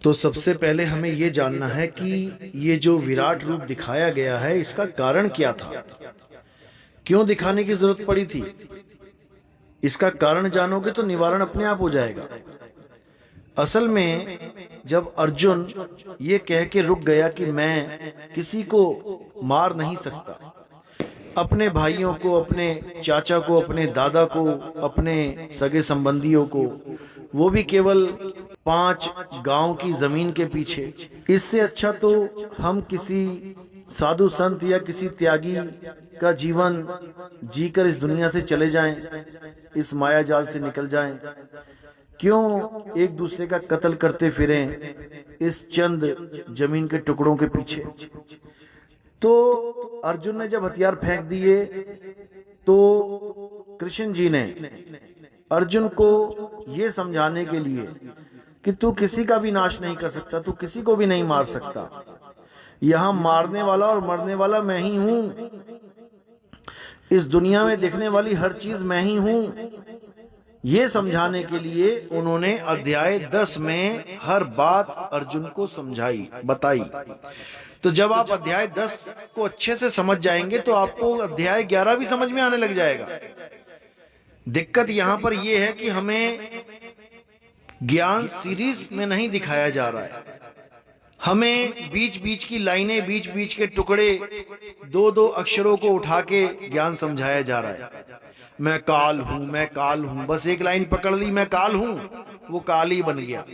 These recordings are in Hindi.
तो सबसे पहले हमें ये जानना है कि ये जो विराट रूप दिखाया गया है इसका कारण क्या था, क्यों दिखाने की जरूरत पड़ी थी। इसका कारण जानोगे तो निवारण अपने आप हो जाएगा। असल में जब अर्जुन ये कह के रुक गया कि मैं किसी को मार नहीं सकता, अपने भाइयों को, अपने चाचा को, अपने दादा को, अपने सगे संबंधियों को, वो भी केवल 5 गांव की जमीन के पीछे, इससे अच्छा तो हम किसी साधु संत या किसी त्यागी का जीवन जीकर इस दुनिया से चले जाएं, इस माया जाल से निकल जाएं। क्यों एक दूसरे का कत्ल करते फिरें इस चंद जमीन के टुकड़ों के पीछे। तो अर्जुन ने जब हथियार फेंक दिए तो कृष्ण जी ने अर्जुन को यह समझाने के लिए कि तू किसी का भी नाश नहीं कर सकता, तू किसी को भी नहीं मार सकता, यहां मारने वाला और मरने वाला मैं ही हूं, इस दुनिया में दिखने वाली हर चीज मैं ही हूं, ये समझाने के लिए उन्होंने अध्याय 10 में हर बात अर्जुन को समझाई, बताई। तो जब आप अध्याय 10 को अच्छे से समझ जाएंगे तो आपको अध्याय 11 भी समझ में आने लग जाएगा। दिक्कत यहां पर यह है कि हमें ज्ञान सीरीज में नहीं दिखाया जा रहा है, हमें बीच बीच की लाइनें, बीच बीच के टुकड़े, 2-2 अक्षरों को उठा के ज्ञान समझाया जा रहा है। मैं काल हूं, मैं काल हूं, बस एक लाइन पकड़ ली, मैं काल हूं, वो काल ही बन गया।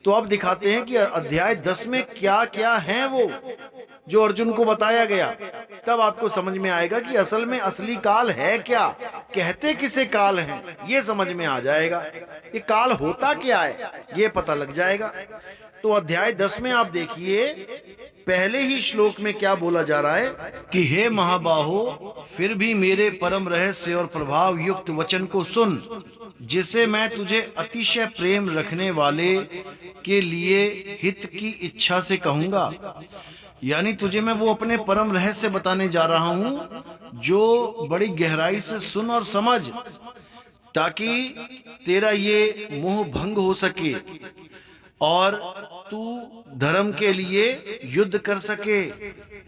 तो अब दिखाते हैं कि अध्याय 10 में क्या क्या है वो जो अर्जुन को बताया गया, तब आपको समझ में आएगा कि असल में असली काल है क्या, कहते किसे काल है, ये समझ में आ जाएगा। ये काल होता क्या है ये पता लग जाएगा। तो अध्याय 10 में आप देखिए, पहले ही श्लोक में क्या बोला जा रहा है कि हे महाबाहो, फिर भी मेरे परम रहस्य और प्रभाव युक्त वचन को सुन, जिसे मैं तुझे अतिशय प्रेम रखने वाले के लिए हित की इच्छा से कहूंगा। यानी तुझे मैं वो अपने परम रहस्य बताने जा रहा हूं जो बड़ी गहराई से सुन और समझ, ताकि तेरा ये मोह भंग हो सके और तू धर्म के लिए युद्ध कर सके।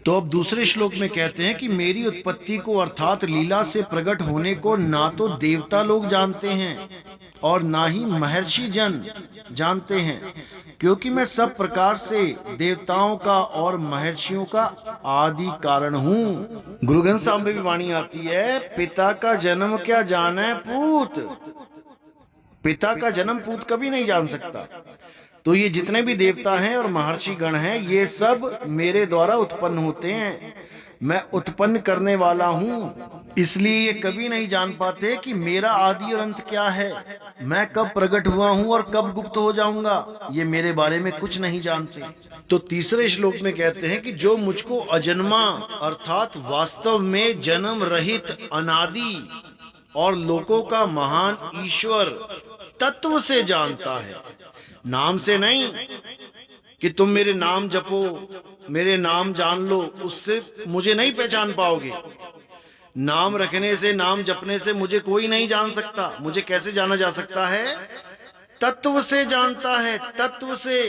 तो अब दूसरे श्लोक में कहते हैं कि मेरी उत्पत्ति को अर्थात लीला से प्रकट होने को ना तो देवता लोग जानते हैं और ना ही महर्षि जन जानते हैं, क्योंकि मैं सब प्रकार से देवताओं का और महर्षियों का आदि कारण हूँ। गुरु ग्रंथ साहिब में भी वाणी आती है, पिता का जन्म क्या जाने पूत, पिता का जन्म पूत कभी नहीं जान सकता। तो ये जितने भी देवता हैं और महर्षि गण हैं, ये सब मेरे द्वारा उत्पन्न होते हैं, मैं उत्पन्न करने वाला हूँ, इसलिए ये कभी नहीं जान पाते कि मेरा आदि और अंत क्या है, मैं कब प्रकट हुआ हूँ और कब गुप्त हो जाऊंगा, ये मेरे बारे में कुछ नहीं जानते। तो तीसरे श्लोक में कहते हैं कि जो मुझको अजन्मा अर्थात वास्तव में जन्म रहित अनादि और लोकों का महान ईश्वर तत्व से जानता है, नाम से नहीं कि तुम मेरे नाम जपो, मेरे नाम जान लो, उससे मुझे नहीं पहचान पाओगे। नाम रखने से, नाम जपने से मुझे कोई नहीं जान सकता। मुझे कैसे जाना जा सकता है? तत्व से जानता है, तत्व से।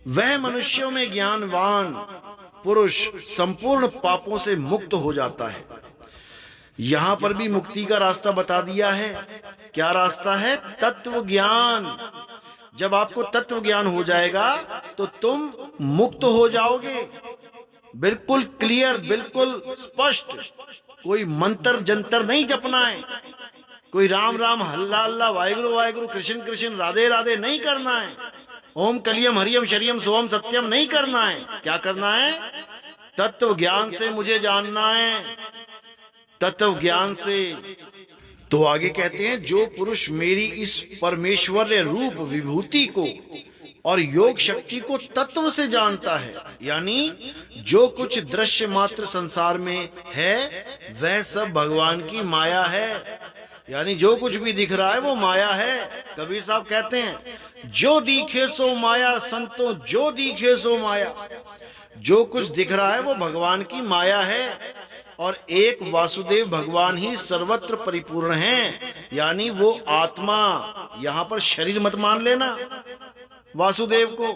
वह मनुष्यों में ज्ञानवान पुरुष संपूर्ण पापों से मुक्त हो जाता है। यहां पर भी मुक्ति का रास्ता बता दिया है। क्या रास्ता है? तत्व ज्ञान। जब आपको तत्व ज्ञान हो जाएगा तो तुम मुक्त हो जाओगे, बिल्कुल क्लियर, बिल्कुल स्पष्ट। कोई मंत्र जंतर नहीं जपना है, कोई राम राम हल्ला हल्ला वाहिगुरु वाहिगुरु कृष्ण कृष्ण राधे राधे नहीं करना है, ओम कलियम हरियम शरियम सोम सत्यम नहीं करना है। क्या करना है? तत्व ज्ञान से मुझे जानना है, तत्व ज्ञान से। तो आगे कहते हैं, जो पुरुष मेरी इस परमेश्वर्य रूप विभूति को और योग शक्ति को तत्व से जानता है, यानी जो कुछ दृश्य मात्र संसार में है वह सब भगवान की माया है, यानी जो कुछ भी दिख रहा है वो माया है। कबीर साहब कहते हैं, जो दिखे सो माया संतो, जो दिखे सो माया। जो कुछ दिख रहा है वो भगवान की माया है, और एक वासुदेव भगवान ही सर्वत्र परिपूर्ण हैं, यानी वो आत्मा। यहां पर शरीर मत मान लेना, वासुदेव को।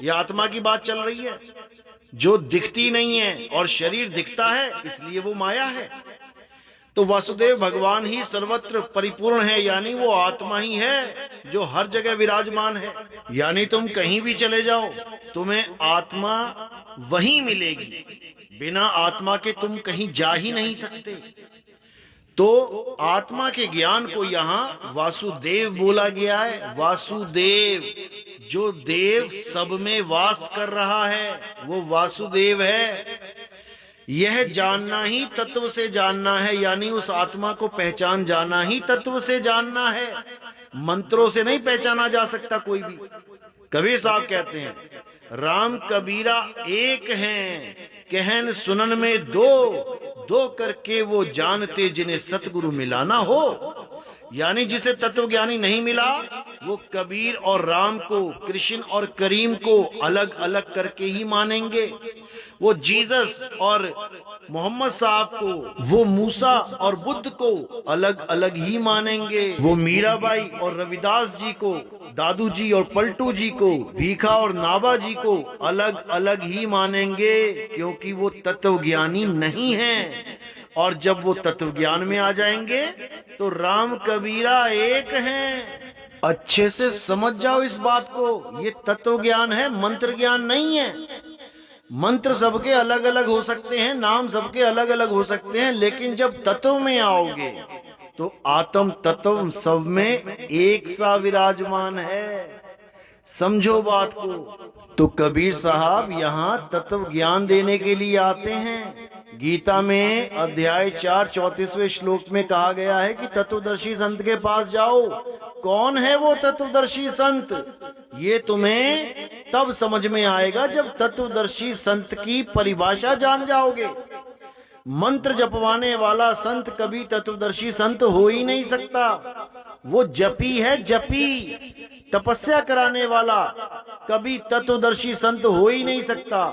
यह आत्मा की बात चल रही है जो दिखती नहीं है, और शरीर दिखता है इसलिए वो माया है। तो वासुदेव भगवान ही सर्वत्र परिपूर्ण है, यानी वो आत्मा ही है जो हर जगह विराजमान है। यानी तुम कहीं भी चले जाओ तुम्हें आत्मा वहीं मिलेगी, बिना आत्मा के तुम कहीं जा ही नहीं सकते। तो आत्मा के ज्ञान को यहाँ वासुदेव बोला गया है। वासुदेव, जो देव सब में वास कर रहा है वो वासुदेव है। यह जानना ही तत्व से जानना है, यानी उस आत्मा को पहचान जाना ही तत्व से जानना है। मंत्रों से नहीं पहचाना जा सकता कोई भी। कबीर साहब कहते हैं, राम कबीरा एक हैं, कहन सुनन में दो, दो करके वो जानते जिन्हें सतगुरु मिलाना हो। यानी जिसे तत्वज्ञानी नहीं मिला वो कबीर और राम को, कृष्ण और करीम को अलग अलग करके ही मानेंगे। वो जीसस और मोहम्मद साहब को, वो मूसा और बुद्ध को अलग अलग ही मानेंगे। वो मीराबाई और रविदास जी को, दादू जी और पलटू जी को, भीखा और नाभा जी को अलग अलग ही मानेंगे, क्योंकि वो तत्वज्ञानी नहीं हैं। और जब वो तत्वज्ञान में आ जाएंगे तो राम कबीरा एक हैं। अच्छे से समझ जाओ इस बात को, ये तत्व ज्ञान है, मंत्र ज्ञान नहीं है। मंत्र सबके अलग अलग हो सकते हैं, नाम सबके अलग अलग हो सकते हैं, लेकिन जब तत्व में आओगे तो आत्म तत्व सब में एक सा विराजमान है। समझो बात को। तो कबीर साहब यहाँ तत्व ज्ञान देने के लिए आते हैं। गीता में अध्याय 4 34वें श्लोक में कहा गया है कि तत्वदर्शी संत के पास जाओ। कौन है वो तत्वदर्शी संत? ये तुम्हें तब समझ में आएगा जब तत्वदर्शी संत की परिभाषा जान जाओगे। मंत्र जपवाने वाला संत कभी तत्वदर्शी संत हो ही नहीं सकता। वो जपी है, जपी। तपस्या कराने वाला कभी तत्वदर्शी संत हो ही नहीं सकता।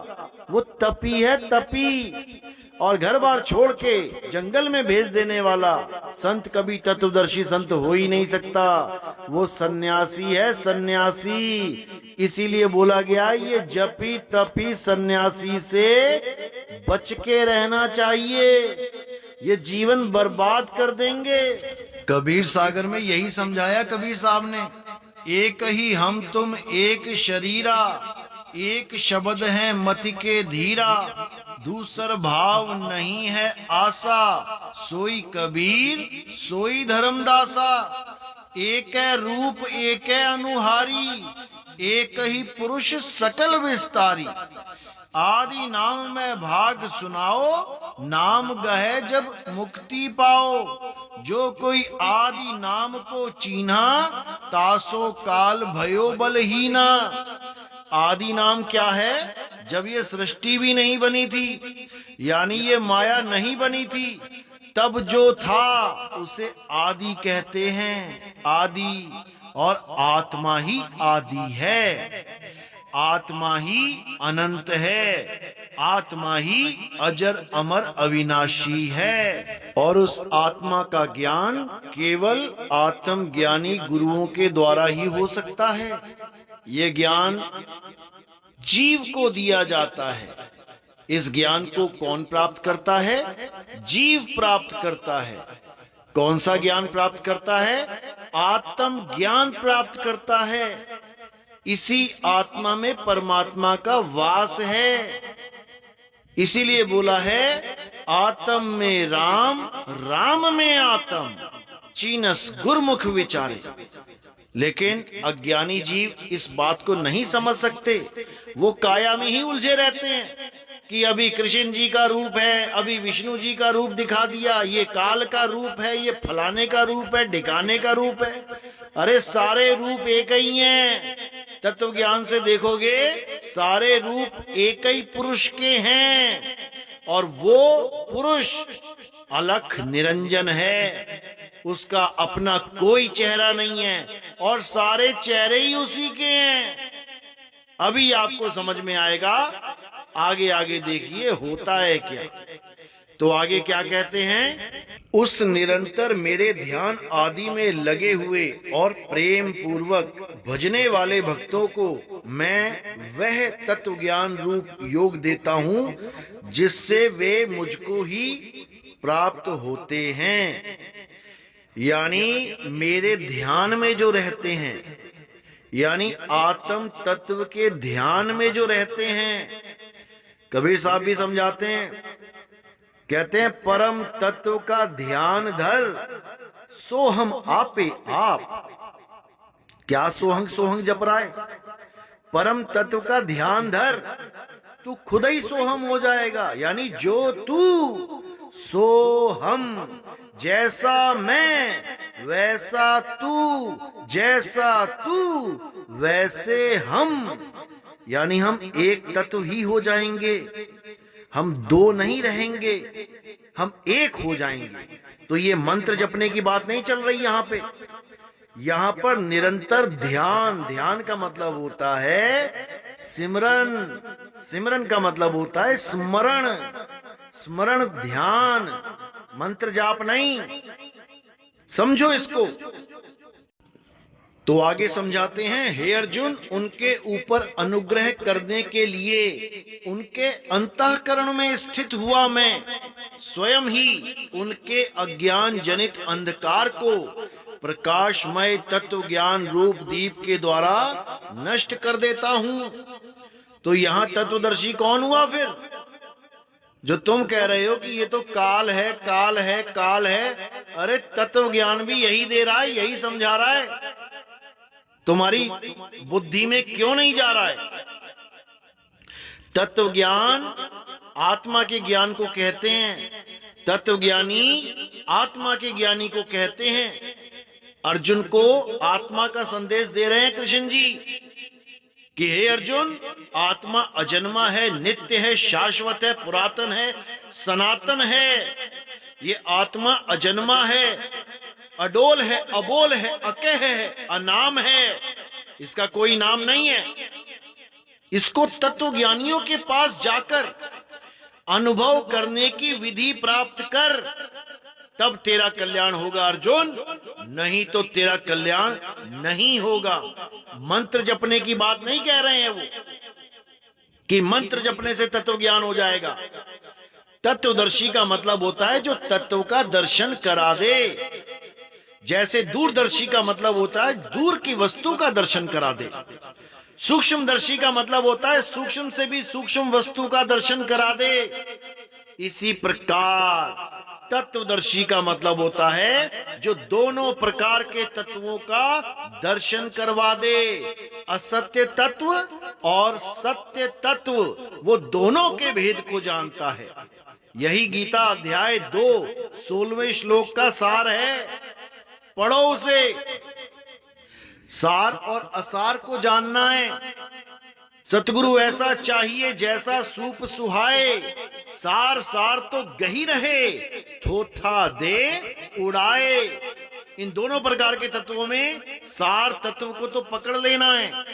वो तपी है, तपी। और घर बार छोड़ के जंगल में भेज देने वाला संत कभी तत्वदर्शी संत हो ही नहीं सकता। वो सन्यासी है, सन्यासी। इसीलिए बोला गया ये जपी तपी सन्यासी से बच के रहना चाहिए, ये जीवन बर्बाद कर देंगे। कबीर सागर में यही समझाया कबीर साहब ने। एक ही हम तुम एक शरीरा, एक शब्द है मति के धीरा, दूसर भाव नहीं है आशा, सोई कबीर सोई धर्मदासा। एक है रूप एक है अनुहारी, एक ही पुरुष सकल विस्तारी। आदि नाम में भाग सुनाओ, नाम गहे जब मुक्ति पाओ। जो कोई आदि नाम को चीन्हा, तासो काल भयो बलहीना। आदि नाम क्या है? जब ये सृष्टि भी नहीं बनी थी, यानी ये माया नहीं बनी थी, तब जो था उसे आदि कहते हैं। आदि, और आत्मा ही आदि है, आत्मा ही अनंत है, आत्मा ही अजर अमर अविनाशी है। और उस आत्मा का ज्ञान केवल आत्म ज्ञानी गुरुओं के द्वारा ही हो सकता है। ये ज्ञान जीव को दिया जाता है। इस ज्ञान को कौन प्राप्त करता है? जीव प्राप्त करता है। कौन सा ज्ञान प्राप्त करता है? आत्म ज्ञान प्राप्त करता है। इसी आत्मा में परमात्मा का वास है। इसीलिए बोला है, आत्म में राम, राम में आत्म, चीनस गुरमुख विचारे। लेकिन अज्ञानी जीव इस बात को नहीं समझ सकते। वो काया में ही उलझे रहते हैं कि अभी कृष्ण जी का रूप है, अभी विष्णु जी का रूप दिखा दिया, ये काल का रूप है, ये फलाने का रूप है, ढिकाने का रूप है। अरे सारे रूप एक ही हैं। तत्व ज्ञान से देखोगे सारे रूप एक ही पुरुष के हैं, और वो पुरुष अलख निरंजन है। उसका अपना कोई चेहरा नहीं है, और सारे चेहरे ही उसी के हैं। अभी आपको समझ में आएगा। आगे आगे देखिए होता है क्या। तो आगे क्या कहते हैं? उस निरंतर मेरे ध्यान आदि में लगे हुए और प्रेम पूर्वक भजने वाले भक्तों को मैं वह तत्व ज्ञान रूप योग देता हूँ जिससे वे मुझको ही प्राप्त होते हैं। यानी मेरे ध्यान में जो रहते हैं, यानी आत्म तत्व के ध्यान में जो रहते हैं। कबीर साहब भी समझाते हैं, कहते हैं परम तत्व का ध्यान धर सोहम आपे आप। क्या सोहंग सोहंग जप रहा है? परम तत्व का ध्यान धर, तू खुद ही सोहम हो जाएगा। यानी जो तू सोहम, जैसा मैं वैसा तू, जैसा तू वैसे हम। यानी हम एक तत्व ही हो जाएंगे, हम दो नहीं रहेंगे, हम एक हो जाएंगे। तो ये मंत्र जपने की बात नहीं चल रही यहाँ पे। यहाँ पर निरंतर ध्यान, ध्यान का मतलब होता है सिमरन, सिमरन का मतलब होता है स्मरण, स्मरण ध्यान, मंत्र जाप नहीं। समझो इसको। तो आगे समझाते हैं, हे अर्जुन, उनके ऊपर अनुग्रह करने के लिए उनके अंतःकरण में स्थित हुआ मैं स्वयं ही उनके अज्ञान जनित अंधकार को प्रकाशमय तत्व ज्ञान रूप दीप के द्वारा नष्ट कर देता हूं। तो यहां तत्वदर्शी कौन हुआ फिर? जो तुम कह रहे हो कि ये तो काल है, काल है, काल है। अरे तत्व ज्ञान भी यही दे रहा है, यही समझा रहा है। तुम्हारी बुद्धि में क्यों नहीं जा रहा है? तत्व ज्ञान आत्मा के ज्ञान को कहते हैं, तत्व ज्ञानी आत्मा के ज्ञानी को कहते हैं। अर्जुन को आत्मा का संदेश दे रहे हैं कृष्ण जी कि हे अर्जुन, आत्मा अजन्मा है, नित्य है, शाश्वत है, पुरातन है, सनातन है। ये आत्मा अजन्मा है, अडोल है, अबोल है, अकह है, अनाम है, इसका कोई नाम नहीं है। इसको तत्व ज्ञानियों के पास जाकर अनुभव करने की विधि प्राप्त कर, तब तेरा कल्याण होगा अर्जुन, नहीं तो तेरा कल्याण नहीं होगा। मंत्र जपने की बात नहीं कह रहे हैं वो कि मंत्र जपने से तत्व ज्ञान हो जाएगा। तत्वदर्शी का मतलब होता है जो तत्व का दर्शन करा दे। जैसे दूरदर्शी का मतलब होता है दूर की वस्तु का दर्शन करा दे। सूक्ष्मदर्शी का मतलब होता है सूक्ष्म से भी सूक्ष्म वस्तु का दर्शन करा दे। इसी प्रकार तत्वदर्शी का मतलब होता है जो दोनों प्रकार के तत्वों का दर्शन करवा दे। असत्य तत्व और सत्य तत्व, वो दोनों के भेद को जानता है। यही गीता अध्याय 2 16वें श्लोक का सार है। पढ़ो उसे। सार और असार को जानना है। सतगुरु ऐसा चाहिए जैसा सूप सुहाए, सार सार तो गही रहे, थोथा दे उड़ाए। इन दोनों प्रकार के तत्वों में सार तत्व को तो पकड़ लेना है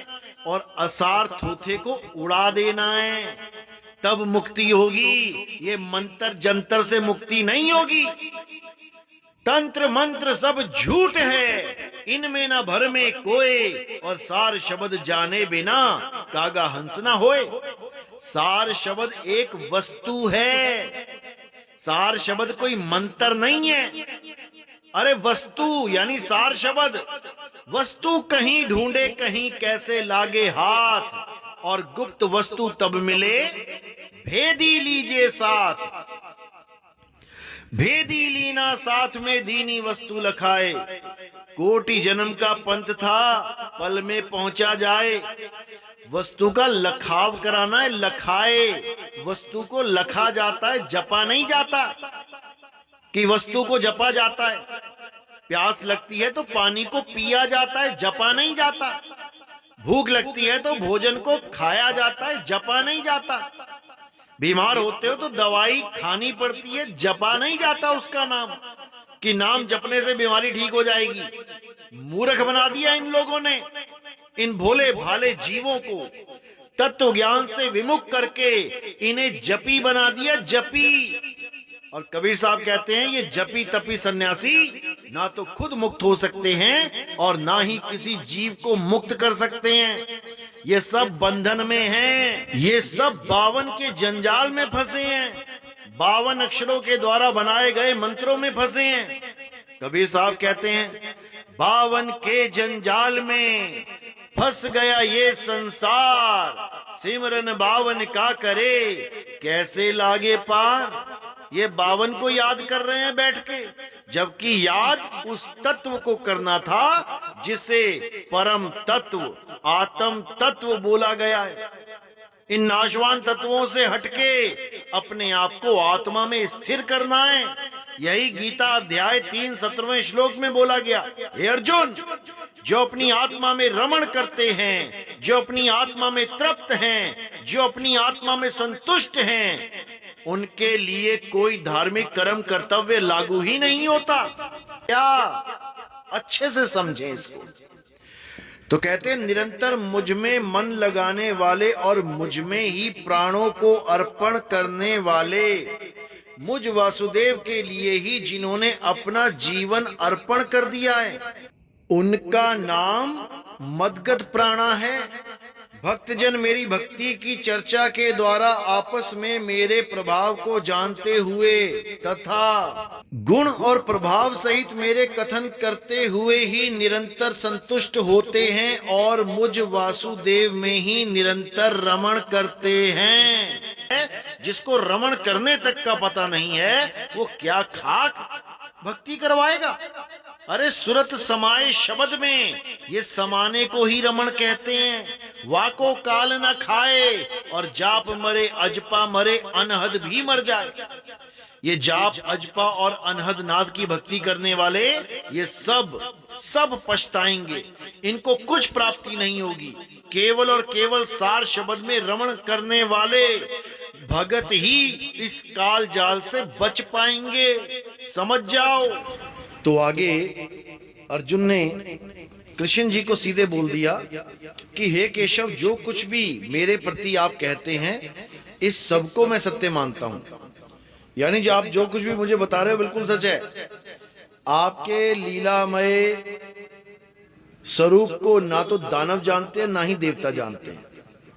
और असार थोथे को उड़ा देना है, तब मुक्ति होगी। ये मंत्र जंतर से मुक्ति नहीं होगी। तंत्र मंत्र सब झूठ है, इनमें न भर में कोई, और सार शब्द जाने बिना कागा हंस न होए। सार शब्द एक वस्तु है, सार शब्द कोई मंत्र नहीं है। अरे वस्तु यानी सार शब्द, वस्तु कहीं ढूंढे कहीं कैसे लागे हाथ, और गुप्त वस्तु तब मिले भेदी लीजिए साथ। भेदी लीना साथ में दीनी वस्तु लखाए, कोटि जन्म का पंथ था पल में पहुंचा जाए। वस्तु का लखाव कराना है, लखाए। वस्तु को लखा जाता है, जपा नहीं जाता कि वस्तु को जपा जाता है। प्यास लगती है तो पानी को पिया जाता है, जपा नहीं जाता। भूख लगती है तो भोजन को खाया जाता है, जपा नहीं जाता। बीमार होते हो तो दवाई खानी पड़ती है, जपा नहीं जाता उसका नाम कि नाम जपने से बीमारी ठीक हो जाएगी। मूर्ख बना दिया इन लोगों ने इन भोले भाले जीवों को। तत्व ज्ञान से विमुख करके इन्हें जपी बना दिया, जपी। और कबीर साहब कहते हैं ये जपी तपी सन्यासी ना तो खुद मुक्त हो सकते हैं और ना ही किसी जीव को मुक्त कर सकते हैं। ये सब बंधन में हैं, ये सब 52 के जंजाल में फंसे हैं, 52 अक्षरों के द्वारा बनाए गए मंत्रों में फंसे हैं। कबीर साहब कहते हैं 52 के जंजाल में फंस गया ये संसार, सिमरन 52 का करे कैसे लागे पार। ये 52 को याद कर रहे हैं बैठ के, जबकि याद उस तत्व को करना था जिसे परम तत्व आत्म तत्व बोला गया है। इन नाशवान तत्वों से हटके अपने आप को आत्मा में स्थिर करना है। यही गीता अध्याय 3 17वें श्लोक में बोला गया, हे अर्जुन, जो अपनी आत्मा में रमण करते हैं, जो अपनी आत्मा में तृप्त हैं, जो अपनी आत्मा में संतुष्ट हैं, उनके लिए कोई धार्मिक कर्म कर्तव्य लागू ही नहीं होता। क्या अच्छे से समझें इसको। तो कहते हैं निरंतर मुझ में मन लगाने वाले और मुझ में ही प्राणों को अर्पण करने वाले, मुझ वासुदेव के लिए ही जिन्होंने अपना जीवन अर्पण कर दिया है, उनका नाम मदगत प्राणा है। भक्तजन मेरी भक्ति की चर्चा के द्वारा आपस में मेरे प्रभाव को जानते हुए तथा गुण और प्रभाव सहित मेरे कथन करते हुए ही निरंतर संतुष्ट होते हैं और मुझ वासुदेव में ही निरंतर रमण करते हैं। जिसको रमण करने तक का पता नहीं है वो क्या खाक भक्ति करवाएगा। अरे सुरत समाये शब्द में, ये समाने को ही रमण कहते हैं। वाको काल न खाए और जाप मरे अजपा मरे अनहद भी मर जाए। ये जाप अजपा और अनहद नाद की भक्ति करने वाले ये सब पछताएंगे, इनको कुछ प्राप्ति नहीं होगी। केवल और केवल सार शब्द में रमण करने वाले भगत ही इस काल जाल से बच पाएंगे, समझ जाओ। तो आगे अर्जुन ने कृष्ण जी को सीधे बोल दिया कि हे केशव, जो कुछ भी मेरे प्रति आप कहते हैं इस सब को मैं सत्य मानता हूं। यानी जो आप जो कुछ भी मुझे बता रहे हो बिल्कुल सच है। आपके लीलामय स्वरूप को ना तो दानव जानते हैं ना ही देवता जानते हैं।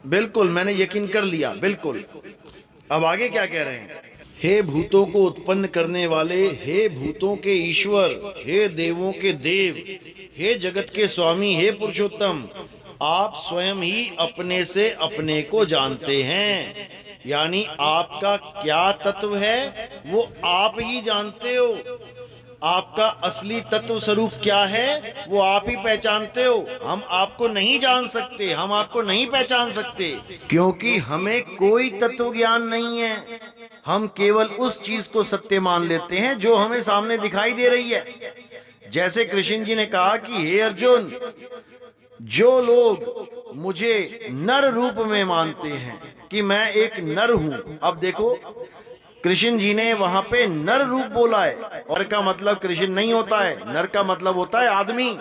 बिल्कुल मैंने यकीन कर लिया, बिल्कुल। अब आगे क्या कह रहे हैं, हे भूतों को उत्पन्न करने वाले, हे भूतों के ईश्वर, हे देवों के देव, हे जगत के स्वामी, हे पुरुषोत्तम, आप स्वयं ही अपने से अपने को जानते हैं। यानी आपका क्या तत्व है वो आप ही जानते हो। आपका असली तत्व स्वरूप क्या है वो आप ही पहचानते हो। हम आपको नहीं जान सकते, हम आपको नहीं पहचान सकते, क्योंकि हमें कोई तत्व ज्ञान नहीं है। हम केवल उस चीज को सत्य मान लेते हैं जो हमें सामने दिखाई दे रही है। जैसे कृष्ण जी ने कहा कि हे अर्जुन, जो लोग मुझे नर रूप में मानते हैं कि मैं एक नर हूं। अब देखो कृष्ण जी ने वहां पे नर रूप बोला है, और का मतलब कृष्ण नहीं होता है, नर का मतलब होता है आदमी।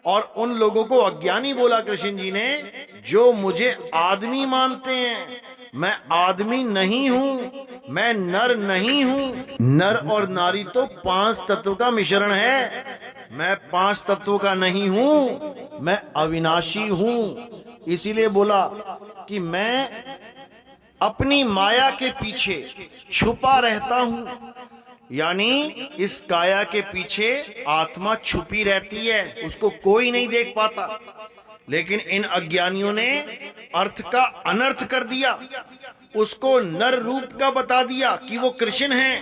और उन लोगों को अज्ञानी बोला कृष्ण जी ने जो मुझे आदमी मानते हैं। मैं आदमी नहीं हूं, मैं नर नहीं हूं। नर और नारी तो 5 तत्व का मिश्रण है। मैं 5 तत्वों का नहीं हूं, मैं अविनाशी हूं। इसीलिए बोला कि मैं अपनी माया के पीछे छुपा रहता हूं। यानी इस काया के पीछे आत्मा छुपी रहती है, उसको कोई नहीं देख पाता। लेकिन इन अज्ञानियों ने अर्थ का अनर्थ कर दिया, उसको नर रूप का बता दिया कि वो कृष्ण है,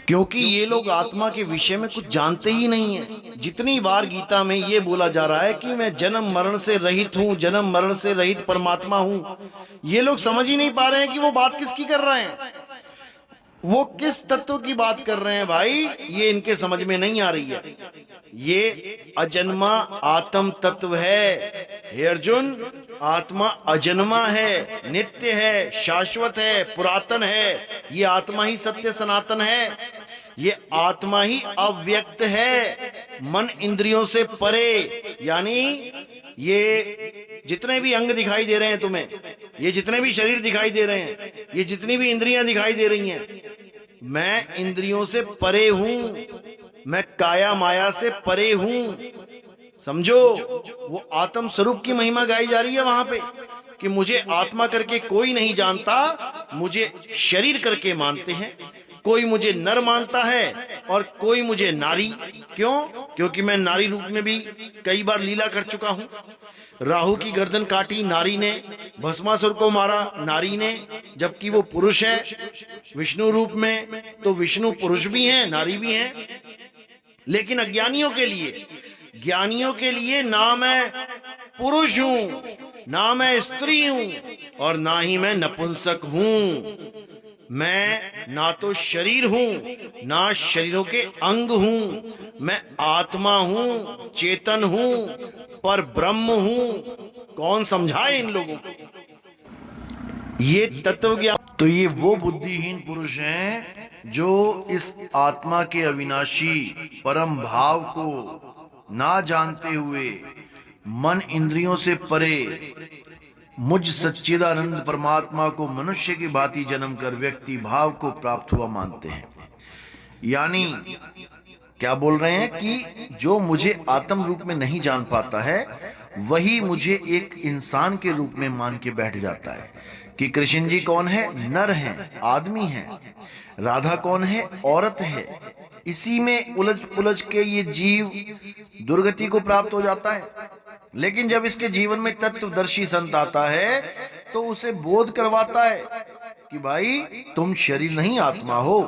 क्योंकि ये लोग आत्मा के विषय में कुछ जानते ही नहीं है। जितनी बार गीता में ये बोला जा रहा है कि मैं जन्म मरण से रहित हूँ, जन्म मरण से रहित परमात्मा हूँ, ये लोग समझ ही नहीं पा रहे हैं कि वो बात किसकी कर रहे हैं, वो किस तत्व की बात कर रहे हैं। भाई ये इनके समझ में नहीं आ रही है। ये अजन्मा आत्म तत्व है। हे अर्जुन, आत्मा अजन्मा है, नित्य है, शाश्वत है, पुरातन है। ये आत्मा ही सत्य सनातन है। ये आत्मा ही अव्यक्त है, मन इंद्रियों से परे। यानी ये जितने भी अंग दिखाई दे रहे हैं तुम्हें, ये जितने भी शरीर दिखाई दे रहे हैं, ये जितनी भी इंद्रियां दिखाई दे रही हैं, मैं इंद्रियों से परे हूं, मैं काया माया से परे हूं। समझो, वो आत्म स्वरूप की महिमा गाई जा रही है वहां पे कि मुझे आत्मा करके कोई नहीं जानता, मुझे शरीर करके मानते हैं। कोई मुझे नर मानता है और कोई मुझे नारी। क्यों? क्योंकि मैं नारी रूप में भी कई बार लीला कर चुका हूं। राहु की गर्दन काटी नारी ने, भस्मासुर को मारा नारी ने, जबकि वो पुरुष है विष्णु रूप में। तो विष्णु पुरुष भी हैं, नारी भी हैं। लेकिन अज्ञानियों के लिए, ज्ञानियों के लिए ना मैं पुरुष हूं, ना मैं स्त्री हूं और ना ही मैं नपुंसक हूं। मैं ना तो शरीर हूं, ना शरीरों के अंग हूं। मैं आत्मा हूं, चेतन हूं, पर ब्रह्म हूं। कौन समझाए इन लोगों को ये तत्व ज्ञान? तो ये वो बुद्धिहीन पुरुष हैं जो इस आत्मा के अविनाशी परम भाव को ना जानते हुए मन इंद्रियों से परे मुझ सच्चिदानंद परमात्मा को मनुष्य की भांति जन्म कर व्यक्ति भाव को प्राप्त हुआ मानते हैं। यानी क्या बोल रहे हैं कि जो मुझे आत्म रूप में नहीं जान पाता है वही मुझे एक इंसान के रूप में मान के बैठ जाता है कि कृष्ण जी कौन है? नर हैं, आदमी हैं। राधा कौन है? औरत है। इसी में उलझ पुलझ के ये जीव दुर्गति को प्राप्त हो जाता है। लेकिन जब इसके जीवन में तत्वदर्शी संत आता है तो उसे बोध करवाता है कि भाई तुम शरीर नहीं आत्मा हो।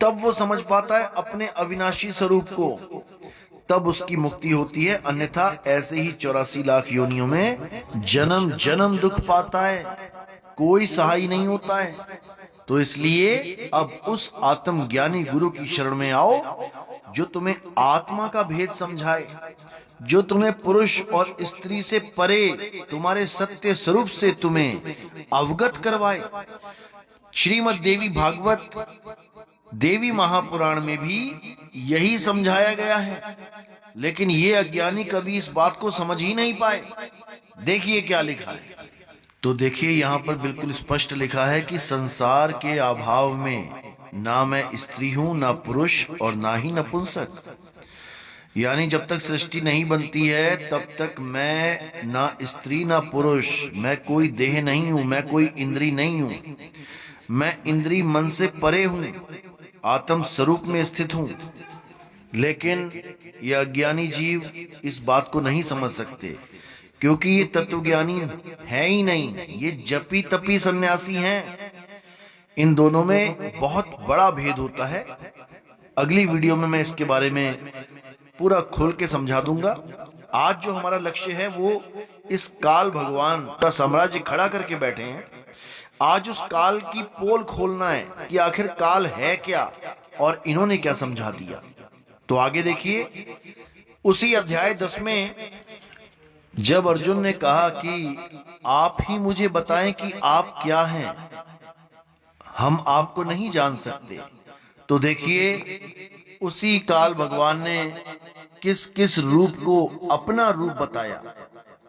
तब वो समझ पाता है अपने अविनाशी स्वरूप को, तब उसकी मुक्ति होती है। अन्यथा ऐसे ही 84 लाख योनियों में जन्म जन्म दुख पाता है, कोई सहाय नहीं होता है। तो इसलिए अब उस आत्मज्ञानी गुरु की शरण में आओ जो तुम्हें आत्मा का भेद समझाए, जो तुम्हें पुरुष और स्त्री से परे तुम्हारे सत्य स्वरूप से तुम्हें अवगत करवाए। श्रीमद् देवी भागवत देवी महापुराण में भी यही समझाया गया है, लेकिन ये अज्ञानी कभी इस बात को समझ ही नहीं पाए। देखिए क्या लिखा है। तो देखिए यहाँ पर बिल्कुल स्पष्ट लिखा है कि संसार के अभाव में ना मैं स्त्री हूं, ना पुरुष और ना ही नपुंसक। यानी जब तक सृष्टि नहीं बनती है तब तक मैं ना स्त्री ना पुरुष, मैं कोई देह नहीं हूं, मैं कोई इंद्री नहीं हूं। मैं इंद्री मन से परे हूं, आत्म स्वरूप में स्थित हूं। लेकिन ये अज्ञानी जीव इस बात को नहीं समझ सकते क्योंकि ये तत्वज्ञानी है ही नहीं, ये जपी तपी सन्यासी हैं। इन दोनों में बहुत बड़ा भेद होता है। अगली वीडियो में मैं इसके बारे में पूरा खोल के समझा दूंगा। आज जो हमारा लक्ष्य है वो इस काल भगवान का साम्राज्य खड़ा करके बैठे हैं। आज उस काल की पोल खोलना है कि आखिर काल है क्या और इन्होंने क्या समझा दिया। तो आगे देखिए उसी अध्याय 10 में जब अर्जुन ने कहा कि आप ही मुझे बताएं कि आप क्या हैं, हम आपको नहीं जान सकते। तो देखिए उसी काल भगवान ने किस किस रूप को अपना रूप बताया।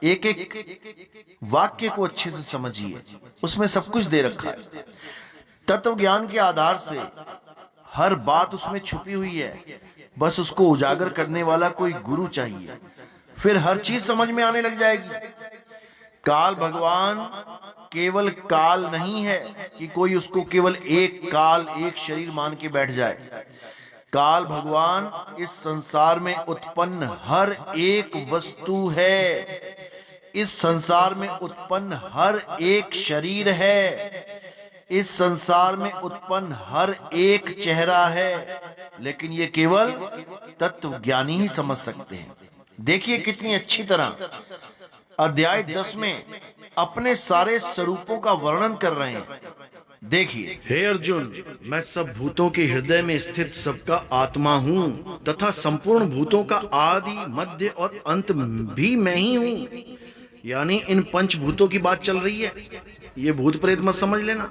एक एक वाक्य को अच्छे से समझिए, उसमें सब कुछ दे रखा है। तत्व ज्ञान के आधार से हर बात उसमें छुपी हुई है, बस उसको उजागर करने वाला कोई गुरु चाहिए, फिर हर चीज समझ में आने लग जाएगी। काल भगवान केवल काल नहीं है कि कोई उसको केवल एक काल एक शरीर मान के बैठ जाए। काल भगवान इस संसार में उत्पन्न हर एक वस्तु है, इस संसार में उत्पन्न हर एक शरीर है, इस संसार में उत्पन्न हर एक चेहरा है। लेकिन ये केवल तत्व ज्ञानी ही समझ सकते हैं। देखिए कितनी अच्छी तरह अध्याय 10 में अपने सारे स्वरूपों का वर्णन कर रहे हैं। देखिए, हे अर्जुन, मैं सब भूतों के हृदय में स्थित सबका आत्मा हूँ तथा संपूर्ण भूतों का आदि मध्य और अंत भी मैं ही हूँ। यानी इन पंचभूतों की बात चल रही है, ये भूत प्रेत मत समझ लेना।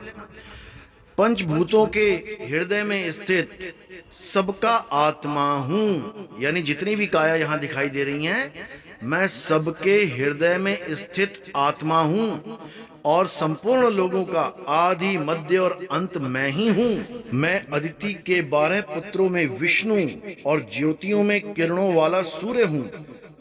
पंचभूतों के हृदय में स्थित सबका आत्मा हूँ, यानी जितनी भी काया यहाँ दिखाई दे रही हैं मैं सबके हृदय में स्थित आत्मा हूँ और संपूर्ण लोगों का आदि मध्य और अंत मैं ही हूँ। मैं अदिति के 12 पुत्रों में विष्णु और ज्योतियों में किरणों वाला सूर्य हूँ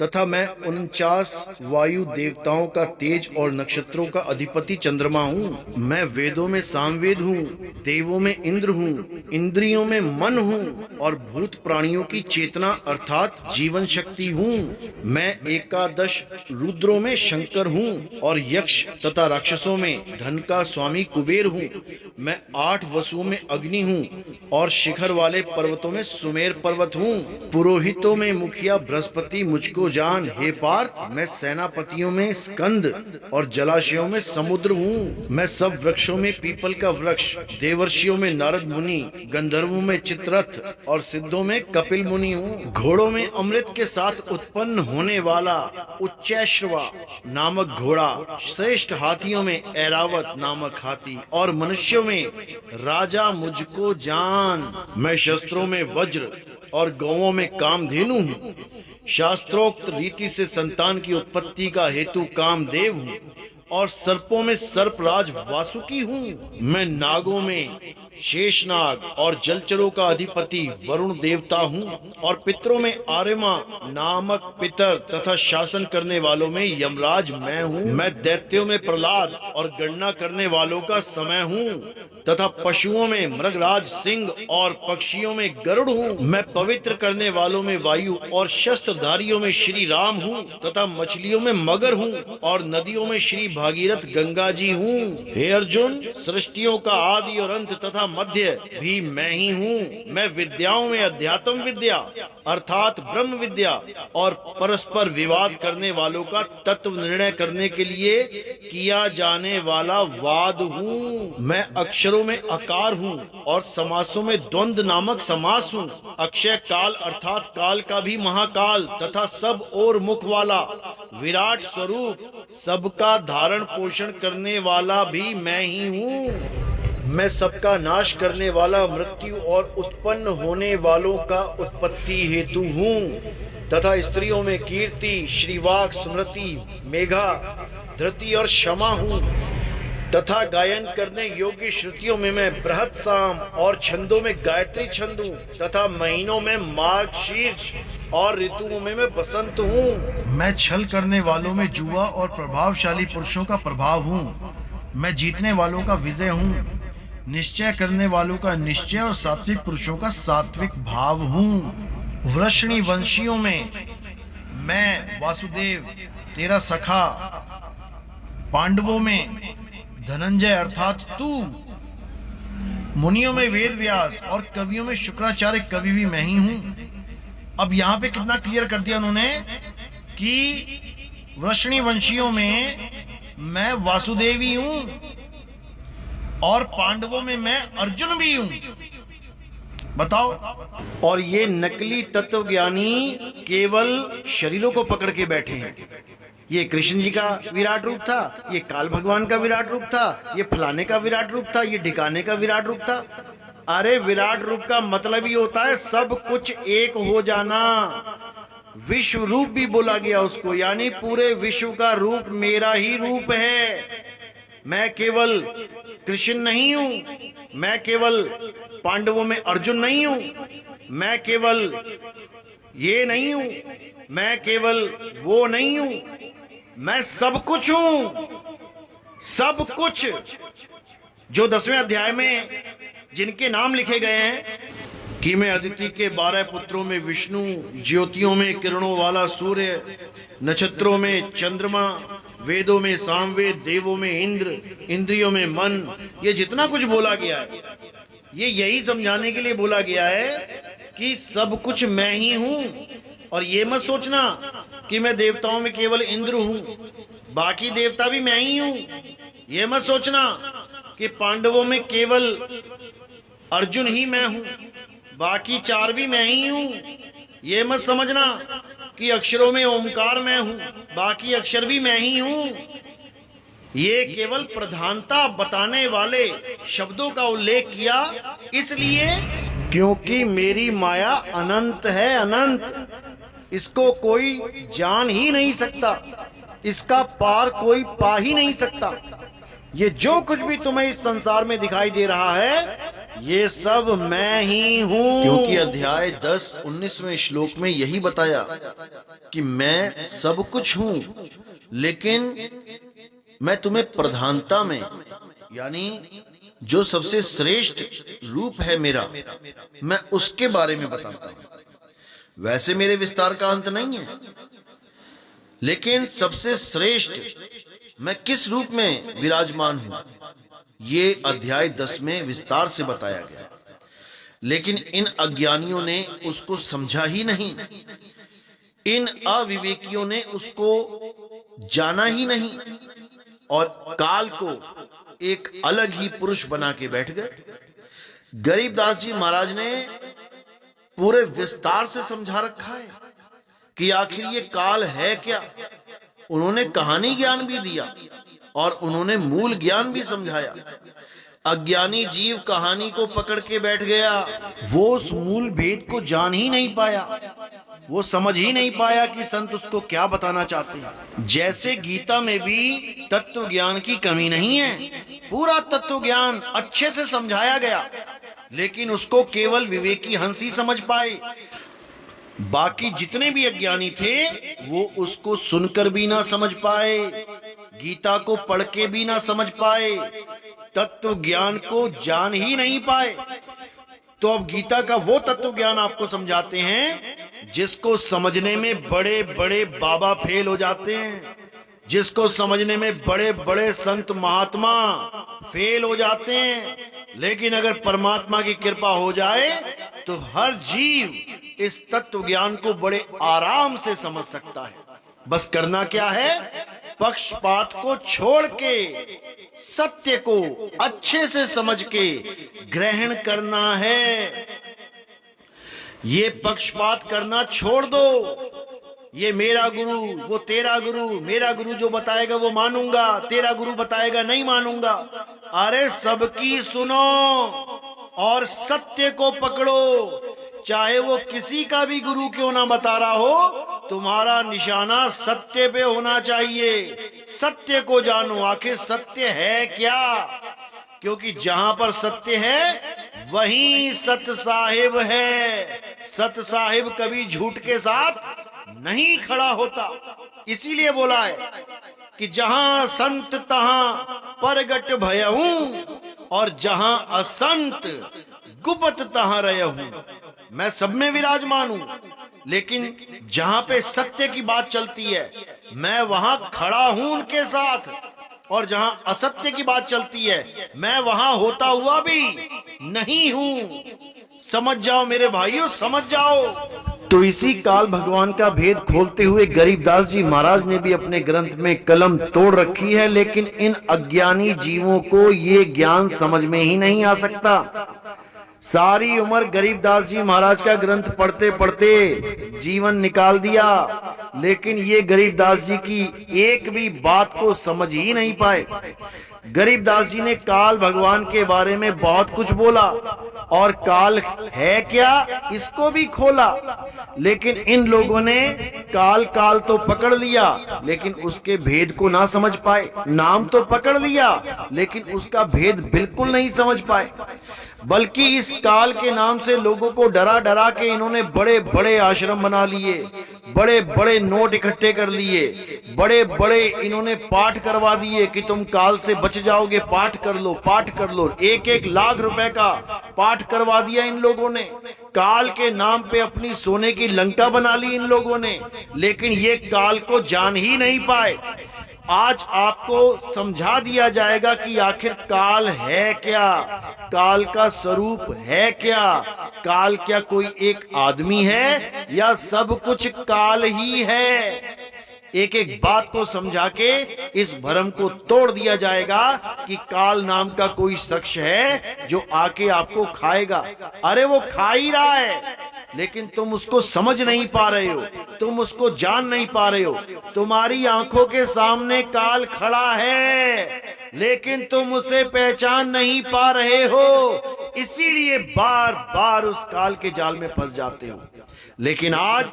तथा मैं 49 वायु देवताओं का तेज और नक्षत्रों का अधिपति चंद्रमा हूँ। मैं वेदों में सामवेद हूँ, देवों में इंद्र हूँ, इंद्रियों में मन हूँ और भूत प्राणियों की चेतना अर्थात जीवन शक्ति हूँ। मैं 11 रुद्रों में शंकर हूँ और यक्ष तथा राक्षसों में धन का स्वामी कुबेर हूँ। मैं 8 वसुओं में अग्नि हूँ और शिखर वाले पर्वतों में सुमेर पर्वत हूँ। पुरोहितों में मुखिया बृहस्पति मुझको जान हे पार्थ। मैं सेनापतियों में स्कंद और जलाशयों में समुद्र हूँ। मैं सब वृक्षों में पीपल का वृक्ष, देवर्षियों में नारद मुनि, गंधर्वों में चित्ररथ और सिद्धों में कपिल मुनि हूँ। घोड़ों में अमृत के साथ उत्पन्न होने वाला उच्चैश्रवा नामक घोड़ा, श्रेष्ठ हाथियों में ऐरावत नामक हाथी और मनुष्यों में राजा मुझको जान। मैं शस्त्रों में वज्र और गौओं में कामधेनु हूँ। शास्त्रोक्त रीति से संतान की उत्पत्ति का हेतु कामदेव हूँ और सर्पों में सर्पराज वासुकी हूँ। मैं नागों में शेषनाग और जलचरों का अधिपति वरुण देवता हूँ और पितरों में आर्यमा नामक पितर तथा शासन करने वालों में यमराज मैं हूँ। मैं दैत्यों में प्रहलाद और गणना करने वालों का समय हूँ तथा पशुओं में मृगराज सिंह और पक्षियों में गरुड़ हूँ। मैं पवित्र करने वालों में वायु और शस्त्रधारियों में श्री राम हूँ तथा मछलियों में मगर हूँ और नदियों में श्री भागीरथ गंगा जी हूँ। हे अर्जुन, सृष्टियों का आदि और अंत तथा मध्य भी मैं ही हूँ। मैं विद्याओं में अध्यात्म विद्या अर्थात ब्रह्म विद्या और परस्पर विवाद करने वालों का तत्व निर्णय करने के लिए किया जाने वाला वाद हूँ। मैं अक्षरों में अकार हूँ और समासों में द्वंद्व नामक समास हूँ। अक्षय काल अर्थात काल का भी महाकाल तथा सब और मुख वाला विराट स्वरूप सबका धारण पोषण करने वाला भी मैं ही हूँ। मैं सबका नाश करने वाला मृत्यु और उत्पन्न होने वालों का उत्पत्ति हेतु हूँ तथा स्त्रियों में कीर्ति, श्रीवाक, स्मृति, मेघा, धृति और क्षमा हूँ तथा गायन करने योग्य श्रुतियों में मैं बृहत साम और छंदों में गायत्री छंद हूँ तथा महीनों में मार्गशीर्ष और ऋतुओं में मैं बसंत हूँ। मैं छल करने वालों में जुआ और प्रभावशाली पुरुषों का प्रभाव हूँ। मैं जीतने वालों का विजय हूँ, निश्चय करने वालों का निश्चय और सात्विक पुरुषों का सात्विक भाव हूँ। वृषणी वंशियों में मैं वासुदेव तेरा सखा, पांडवों में धनंजय अर्थात तू, मुनियों में वेद व्यास और कवियों में शुक्राचार्य कवि भी मैं ही हूँ। अब यहाँ पे कितना क्लियर कर दिया उन्होंने कि वृषणी वंशियों में मैं वासुदेवी हूँ और पांडवों में मैं अर्जुन भी हूँ। बताओ। और ये नकली तत्वज्ञानी केवल शरीरों को पकड़ के बैठे हैं। ये कृष्ण जी का विराट रूप था, ये काल भगवान का विराट रूप था, ये फलाने का विराट रूप था, ये ढिकाने का विराट रूप था। अरे विराट रूप का मतलब ही होता है सब कुछ एक हो जाना। विश्व रूप भी बोला गया उसको, यानी पूरे विश्व का रूप मेरा ही रूप है। मैं केवल कृष्ण नहीं हूँ, मैं केवल पांडवों में अर्जुन नहीं हूँ, मैं केवल ये नहीं हूँ, मैं केवल वो नहीं हूँ, मैं सब कुछ हूँ। सब कुछ जो 10वें अध्याय में जिनके नाम लिखे गए हैं कि मैं अदिति के 12 पुत्रों में विष्णु, ज्योतियों में किरणों वाला सूर्य, नक्षत्रों में चंद्रमा, वेदों में सामवेद, देवों में इंद्र, इंद्रियों में मन, ये जितना कुछ बोला गया है ये यही समझाने के लिए बोला गया है कि सब कुछ मैं ही हूँ। और ये मत सोचना कि मैं देवताओं में केवल इंद्र हूँ, बाकी देवता भी मैं ही हूँ। ये मत सोचना कि पांडवों में केवल अर्जुन ही मैं हूँ, बाकी 4 भी मैं ही हूँ। ये मत समझना कि अक्षरों में ओमकार मैं हूँ, बाकी अक्षर भी मैं ही हूँ। ये केवल प्रधानता बताने वाले शब्दों का उल्लेख किया इसलिए क्योंकि मेरी माया अनंत है, अनंत। इसको कोई जान ही नहीं सकता, इसका पार कोई पा ही नहीं सकता। ये जो कुछ भी तुम्हें इस संसार में दिखाई दे रहा है, ये सब मैं ही हूँ। क्योंकि अध्याय 10-19वें श्लोक में यही बताया कि मैं सब कुछ हूँ, लेकिन मैं तुम्हें प्रधानता में, यानी जो सबसे श्रेष्ठ रूप है मेरा, मैं उसके बारे में बताता हूँ। वैसे मेरे विस्तार का अंत नहीं है, लेकिन सबसे श्रेष्ठ मैं किस रूप में विराजमान हूं, ये अध्याय 10 में विस्तार से बताया गया। लेकिन इन अज्ञानियों ने उसको समझा ही नहीं, इन अविवेकियों ने उसको जाना ही नहीं, और काल को एक अलग ही पुरुष बना के बैठ गए। गरीबदास जी महाराज ने पूरे विस्तार से समझा रखा है कि आखिर ये काल है क्या। उन्होंने कहानी ज्ञान भी दिया और उन्होंने मूल ज्ञान भी समझाया। अज्ञानी जीव कहानी को पकड़ के बैठ गया, वो उस मूल भेद को जान ही नहीं पाया, वो समझ ही नहीं पाया कि संत उसको क्या बताना चाहते हैं। जैसे गीता में भी तत्व ज्ञान की कमी नहीं है, पूरा तत्व ज्ञान अच्छे से समझाया गया, लेकिन उसको केवल विवेकी हंस ही समझ पाए। बाकी जितने भी अज्ञानी थे वो उसको सुनकर भी ना समझ पाए, गीता को पढ़ के भी ना समझ पाए, तत्व ज्ञान को जान ही नहीं पाए। तो अब गीता का वो तत्व ज्ञान आपको समझाते हैं जिसको समझने में बड़े बड़े बाबा फेल हो जाते हैं, जिसको समझने में बड़े बड़े संत महात्मा फेल हो जाते हैं। लेकिन अगर परमात्मा की कृपा हो जाए तो हर जीव इस तत्व ज्ञान को बड़े आराम से समझ सकता है। बस करना क्या है, पक्षपात को छोड़ के सत्य को अच्छे से समझ के ग्रहण करना है। ये पक्षपात करना छोड़ दो, ये मेरा गुरु, वो तेरा गुरु, मेरा गुरु जो बताएगा वो मानूंगा, तेरा गुरु बताएगा नहीं मानूंगा। अरे सबकी सुनो और सत्य को पकड़ो, चाहे वो किसी का भी गुरु क्यों ना बता रहा हो, तुम्हारा निशाना सत्य पे होना चाहिए। सत्य को जानो, आखिर सत्य है क्या, क्योंकि जहां पर सत्य है वहीं सत साहिब है। सत साहिब कभी झूठ के साथ नहीं खड़ा होता। इसीलिए बोला है कि जहां संत तहां परगट भयहूं, और जहां असंत गुपत तहां रहूं। मैं सब में विराजमान हूं, लेकिन जहां पे सत्य की बात चलती है मैं वहां खड़ा हूं उनके साथ, और जहां असत्य की बात चलती है मैं वहां होता हुआ भी नहीं हूं। समझ जाओ मेरे भाइयों, समझ जाओ। तो इसी काल भगवान का भेद खोलते हुए गरीबदास जी महाराज ने भी अपने ग्रंथ में कलम तोड़ रखी है, लेकिन इन अज्ञानी जीवों को ये ज्ञान समझ में ही नहीं आ सकता। सारी उम्र गरीबदास जी महाराज का ग्रंथ पढ़ते पढ़ते जीवन निकाल दिया, लेकिन ये गरीबदास जी की एक भी बात को समझ ही नहीं पाए। गरीबदास जी ने काल भगवान के बारे में बहुत कुछ बोला, और काल है क्या इसको भी खोला, लेकिन इन लोगों ने काल काल तो पकड़ लिया, लेकिन उसके भेद को ना समझ पाए। नाम तो पकड़ लिया, लेकिन उसका भेद बिल्कुल नहीं समझ पाए। बल्कि इस काल के नाम से लोगों को डरा डरा के इन्होंने बड़े बड़े आश्रम बना लिए, बड़े बड़े नोट इकट्ठे कर लिए, बड़े बड़े इन्होंने पाठ करवा दिए कि तुम काल से बच जाओगे, पाठ कर लो, पाठ कर लो। 1-1 लाख रुपए का पाठ करवा दिया इन लोगों ने। काल के नाम पे अपनी सोने की लंका बना ली इन लोगों ने, लेकिन ये काल को जान ही नहीं पाए। आज आपको समझा दिया जाएगा कि आखिर काल है क्या, काल का स्वरूप है क्या, काल क्या कोई एक आदमी है या सब कुछ काल ही है। एक एक बात को समझा के इस भ्रम को तोड़ दिया जाएगा कि काल नाम का कोई शख्स है जो आके आपको खाएगा। अरे वो खा ही रहा है, लेकिन तुम उसको समझ नहीं पा रहे हो, तुम उसको जान नहीं पा रहे हो। तुम्हारी आंखों के सामने काल खड़ा है, लेकिन तुम उसे पहचान नहीं पा रहे हो, इसीलिए बार बार उस काल के जाल में फंस जाते हो। लेकिन आज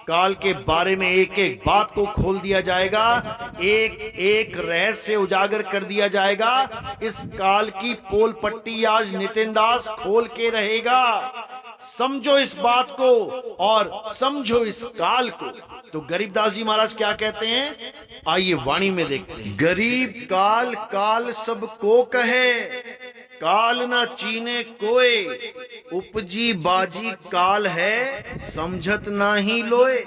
काल के बारे में एक एक बात को खोल दिया जाएगा, एक एक रहस्य उजागर कर दिया जाएगा। इस काल की पोल पट्टी आज नितिन दास खोल के रहेगा। समझो इस बात को और समझो इस काल को। तो गरीबदास जी महाराज क्या कहते हैं, आइए वाणी में देखते हैं। गरीब काल काल सबको कहे, काल ना चीने कोय, उपजी बाजी काल है, समझत ना ही लोए।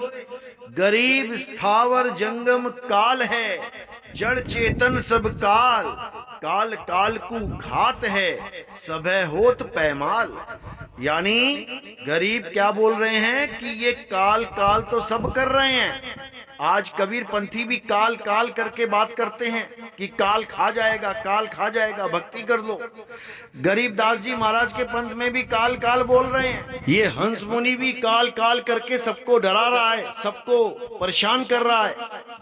गरीब स्थावर जंगम काल है, जड़ चेतन सब काल, काल काल को घात है, सभय होत पैमाल। यानी गरीब क्या बोल रहे हैं कि ये काल काल तो सब कर रहे हैं। आज कबीर पंथी भी काल काल करके बात करते हैं कि काल खा जाएगा, काल खा जाएगा, भक्ति कर लो। गरीबदास जी महाराज के पंथ में भी काल काल बोल रहे हैं। ये हंस मुनि भी काल काल करके सबको डरा रहा है, सबको परेशान कर रहा है।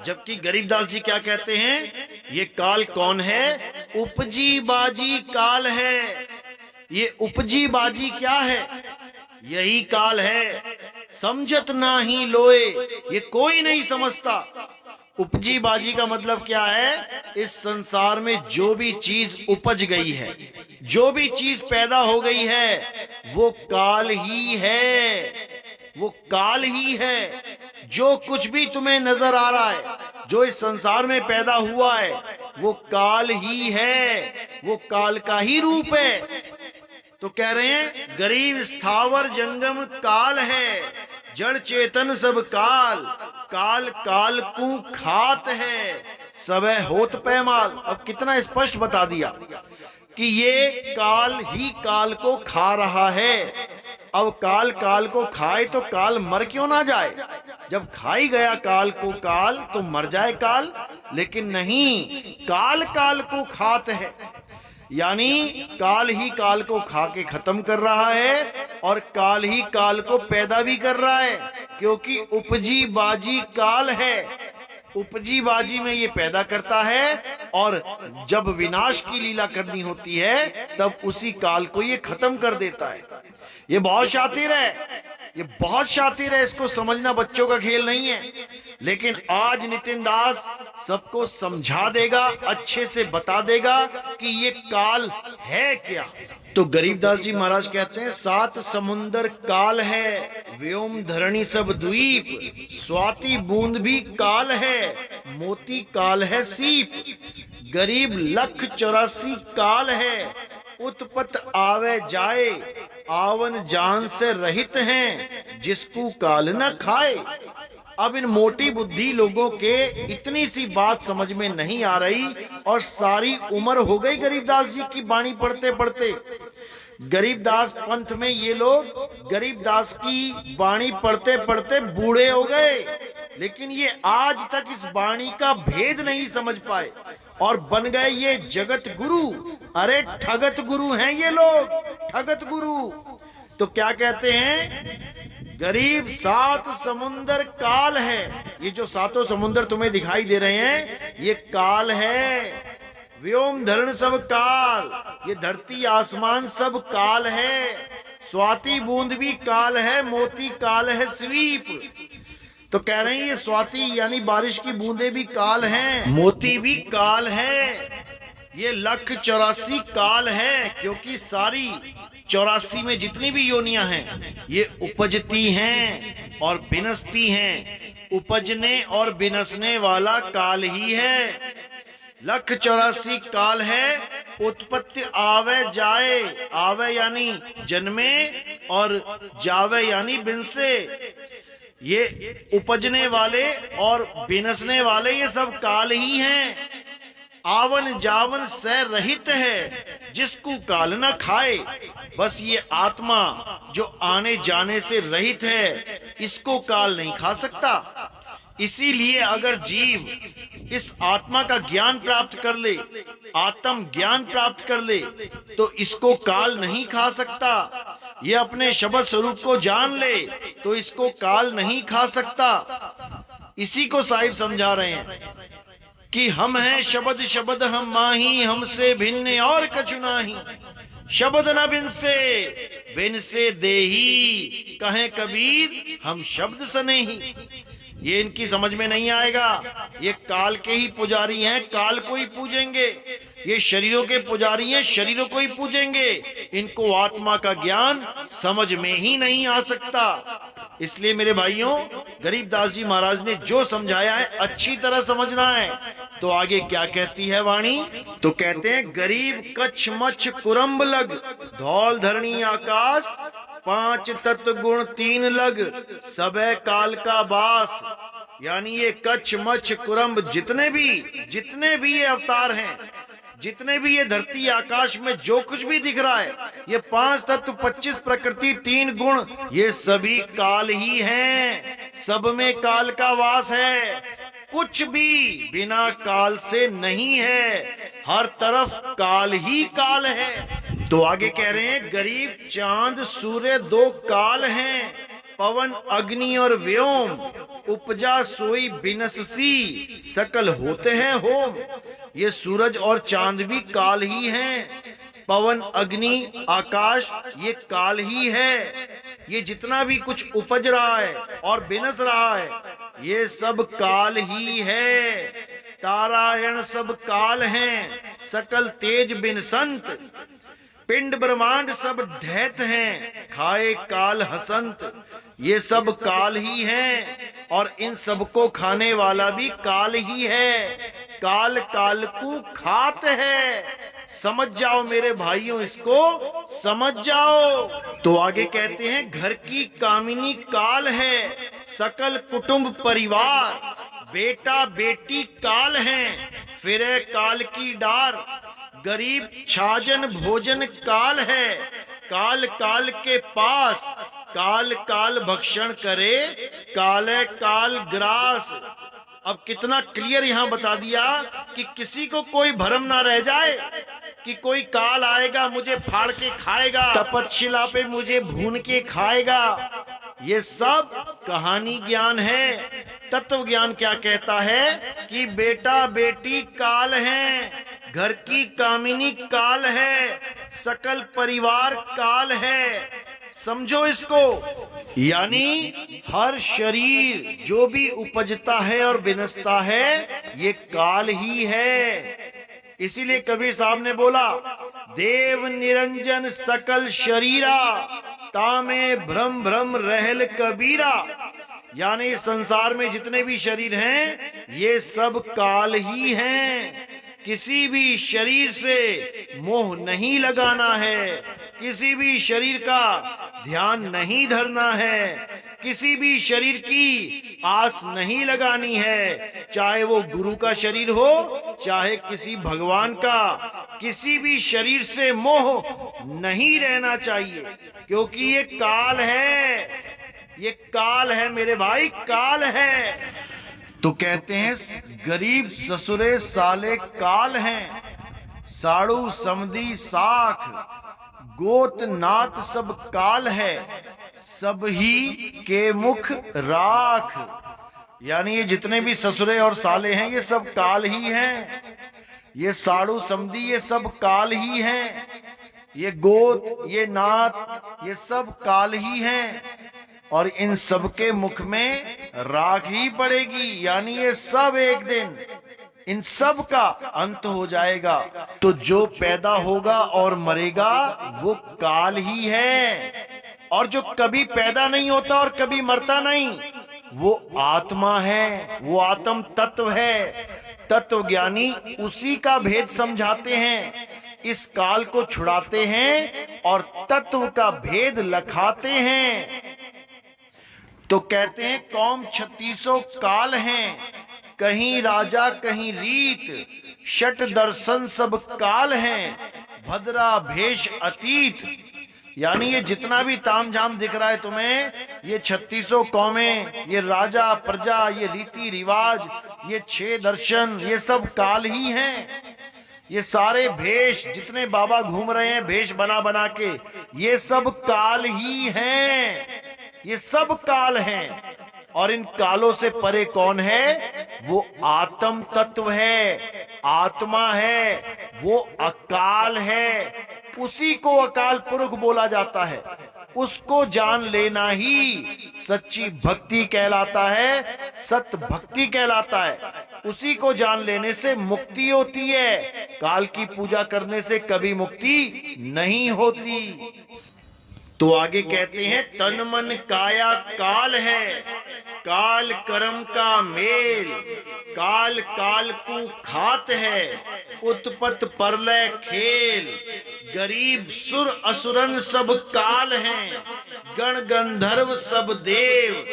जबकि गरीबदास जी क्या कहते हैं, ये काल कौन है, उपजी बाजी काल है। ये उपजी बाजी क्या है, यही काल है, समझत ना ही लोए, ये कोई नहीं समझता। उपजी बाजी का मतलब क्या है, इस संसार में जो भी चीज उपज गई है, जो भी चीज पैदा हो गई है, वो काल ही है, वो काल ही है। जो कुछ भी तुम्हें नजर आ रहा है, जो इस संसार में पैदा हुआ है, वो काल ही है, वो काल का ही रूप है। तो कह रहे हैं गरीब स्थावर जंगम काल है, जड़ चेतन सब काल, काल काल को खात है, सबे होत पैमाल। अब कितना स्पष्ट बता दिया कि ये काल ही काल को खा रहा है। अब काल काल को खाए तो काल मर क्यों ना जाए। जब खाई गया काल को काल तो मर जाए काल, लेकिन नहीं, काल काल को खात है। यानी काल ही काल को खा के खत्म कर रहा है और काल ही काल को पैदा भी कर रहा है, क्योंकि उपजी बाजी काल है। उपजी बाजी में ये पैदा करता है और जब विनाश की लीला करनी होती है तब उसी काल को ये खत्म कर देता है। ये बहुत शातिर है, ये बहुत शातिर है। इसको समझना बच्चों का खेल नहीं है। लेकिन आज नितिन दास सबको समझा देगा, अच्छे से बता देगा कि ये काल है क्या। तो गरीबदास जी महाराज कहते हैं, सात समुंदर काल है, व्योम धरणी सब द्वीप, स्वाति बूंद भी काल है, मोती काल है सीप। गरीब 1,84 काल है, उत्पत आवे जाए, आवन जान से रहित हैं, जिसको काल न खाए। अब इन मोटी बुद्धि लोगों के इतनी सी बात समझ में नहीं आ रही और सारी उम्र हो गई गरीबदास जी की बाणी पढ़ते पढ़ते। गरीबदास पंथ में ये लोग गरीबदास की बाणी पढ़ते पढ़ते बूढ़े हो गए, लेकिन ये आज तक इस बाणी का भेद नहीं समझ पाए और बन गए ये जगत गुरु। अरे ठगत गुरु हैं ये लोग, ठगत गुरु। तो क्या कहते हैं, गरीब 7 समुंदर काल है। ये जो 7 समुंदर तुम्हें दिखाई दे रहे हैं ये काल है। व्योम धरण सब काल, ये धरती आसमान सब काल है। स्वाति बूंद भी काल है, मोती काल है स्वीप। तो कह रहे हैं ये स्वाति यानी बारिश की बूंदे भी काल हैं, मोती भी काल है। ये 1,84 काल है, क्योंकि सारी 84 में जितनी भी योनियां हैं ये उपजती हैं और बिनसती हैं। उपजने और बिनसने वाला काल ही है। 1,84 काल है, उत्पत्ति आवे जाए, आवे यानी जन्मे और जावे यानी बिनसे। ये उपजने वाले और बिनसने वाले ये सब काल ही हैं। आवन जावन से रहित है, जिसको काल न खाए। बस ये आत्मा जो आने जाने से रहित है, इसको काल नहीं खा सकता। इसीलिए अगर जीव इस आत्मा का ज्ञान प्राप्त कर ले, आत्म ज्ञान प्राप्त कर ले, तो इसको काल नहीं खा सकता। ये अपने शब्द स्वरूप को जान ले तो इसको काल नहीं खा सकता। इसी को साहिब समझा रहे हैं कि हम हैं शब्द शब्द हम माही, हमसे भिन्न और कछु नाही। शब्द न बिन से बिन से देही कहें कबीर हम शब्द सने ही। ये इनकी समझ में नहीं आएगा। ये काल के ही पुजारी हैं, काल को ही पूजेंगे। ये शरीरों के पुजारी हैं, शरीरों को ही पूजेंगे। इनको आत्मा का ज्ञान समझ में ही नहीं आ सकता। इसलिए मेरे भाइयों, गरीबदास जी महाराज ने जो समझाया है अच्छी तरह समझना है। तो आगे क्या कहती है वाणी? तो कहते हैं गरीब कच्छ मच्छ कुरम्ब लग, धौल धरणी आकाश, 5 तत्व गुण 3 लग, सबे काल का बास। यानी ये कच्छ मच्छ कुरम्ब जितने भी ये अवतार हैं, जितने भी ये धरती आकाश में जो कुछ भी दिख रहा है, ये 5 तत्व 25 प्रकृति 3 गुण, ये सभी काल ही हैं। सब में काल का वास है। कुछ भी बिना काल से नहीं है। हर तरफ काल ही काल है। तो आगे कह रहे हैं गरीब चांद सूर्य 2 काल हैं, पवन अग्नि और व्योम, उपजा सोई बिनससी, सकल होते हैं होम। ये सूरज और चांद भी काल ही हैं। पवन अग्नि आकाश ये काल ही है। ये जितना भी कुछ उपज रहा है और बिनस रहा है, ये सब काल ही है। तारायण सब काल हैं, सकल तेज बिनसंत, पिंड ब्रह्मांड सब ढैत हैं, खाए काल हसंत। ये सब काल ही हैं और इन सबको खाने वाला भी काल ही है। काल काल को खात है। समझ जाओ मेरे भाइयों, इसको समझ जाओ। तो आगे कहते हैं घर की कामिनी काल है, सकल कुटुंब परिवार, बेटा बेटी काल हैं, फिरे काल की डार। गरीब छाजन भोजन काल है, काल काल के पास, काल काल भक्षण करे, काले काल ग्रास। अब कितना क्लियर यहाँ बता दिया कि किसी को कोई भ्रम ना रह जाए कि कोई काल आएगा मुझे फाड़ के खाएगा, तपतशिला पे मुझे भून के खाएगा। ये सब कहानी ज्ञान है। तत्व ज्ञान क्या कहता है कि बेटा बेटी काल हैं, घर की कामिनी काल है, सकल परिवार काल है। समझो इसको। यानी हर शरीर जो भी उपजता है और बिनसता है, ये काल ही है। इसीलिए कबीर साहब ने बोला, देव निरंजन सकल शरीरा, तामे भ्रम भ्रम रहल कबीरा। यानी संसार में जितने भी शरीर हैं, ये सब काल ही हैं। किसी भी शरीर से मोह नहीं लगाना है, किसी भी शरीर का ध्यान नहीं धरना है, किसी भी शरीर की आस नहीं लगानी है, चाहे वो गुरु का शरीर हो, चाहे किसी भगवान का। किसी भी शरीर से मोह नहीं रहना चाहिए, क्योंकि ये काल है। ये काल है मेरे भाई, काल है। तो कहते हैं गरीब ससुरे साले काल हैं, साड़ू समधी साख, गोत नात सब काल है, सब ही के मुख राख। यानी ये जितने भी ससुरे और साले हैं, ये सब काल ही हैं। ये साड़ू समधी ये सब काल ही हैं। ये गोत ये नात ये सब काल ही हैं। और इन सब के मुख में राख ही पड़ेगी। यानी ये सब एक दिन इन सब का अंत हो जाएगा। तो जो पैदा होगा और मरेगा वो काल ही है। और जो कभी पैदा नहीं होता और कभी मरता नहीं, वो आत्मा है, वो आत्म तत्व है। तत्व ज्ञानी उसी का भेद समझाते हैं, इस काल को छुड़ाते हैं और तत्व का भेद लखाते हैं। तो कहते हैं कौम 36 काल हैं, कहीं राजा कहीं रीत, शट दर्शन सब काल हैं, भद्रा भेष अतीत। यानी ये जितना भी तामझाम दिख रहा है तुम्हें, ये 36 कौमें, ये राजा प्रजा, ये रीति रिवाज, ये 6 दर्शन, ये सब काल ही हैं। ये सारे भेष जितने बाबा घूम रहे हैं भेष बना बना के, ये सब काल ही हैं। ये सब काल हैं। और इन कालों से परे कौन है? वो आत्म तत्व है, आत्मा है, वो अकाल है। उसी को अकाल पुरुष बोला जाता है। उसको जान लेना ही सच्ची भक्ति कहलाता है, सत भक्ति कहलाता है। उसी को जान लेने से मुक्ति होती है। काल की पूजा करने से कभी मुक्ति नहीं होती। तो आगे कहते हैं, तन मन काया काल है, काल कर्म का मेल, काल काल को खात है, उत्पत परलय खेल। गरीब सुर असुरन सब काल हैं, गण गंधर्व सब देव,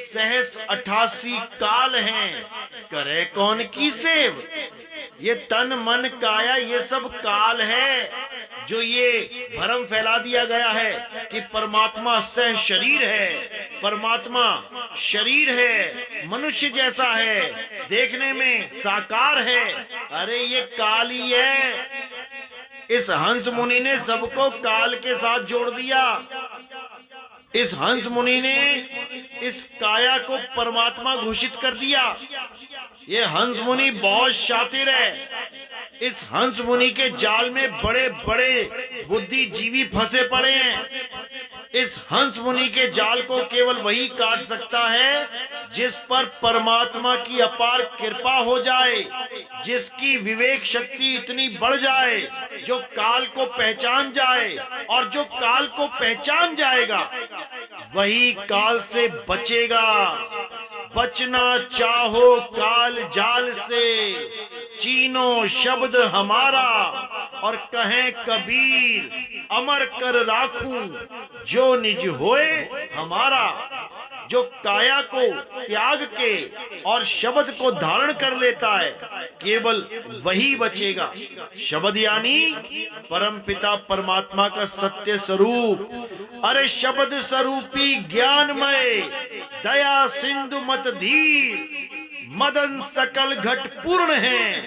सहस 88 काल हैं, करे कौन की सेव। ये तन मन काया ये सब काल है। जो ये भ्रम फैला दिया गया है कि परमात्मा सह शरीर है, परमात्मा शरीर है, मनुष्य जैसा है, देखने में साकार है, अरे ये काल ही है। इस हंस मुनि ने सबको काल के साथ जोड़ दिया। इस हंस मुनि ने इस काया को परमात्मा घोषित कर दिया। ये हंस मुनि बहुत शातिर है। इस हंस मुनि के जाल में बड़े बड़े बुद्धिजीवी फंसे पड़े हैं। इस हंस मुनि के जाल को केवल वही काट सकता है जिस पर परमात्मा की अपार कृपा हो जाए, जिसकी विवेक शक्ति इतनी बढ़ जाए, जो काल को पहचान जाए। और जो काल को पहचान जाएगा वही काल से बचेगा। बचना चाहो काल जाल से, चीनो शब्द हमारा। और कहें कबीर, अमर कर राखूं जो निज होए हमारा। जो काया को त्याग के और शब्द को धारण कर लेता है, केवल वही बचेगा। शब्द यानी परमपिता परमात्मा का सत्य स्वरूप। अरे शब्द स्वरूपी ज्ञानमय, दया सिंधु मत धीर, मदन सकल घट पूर्ण है,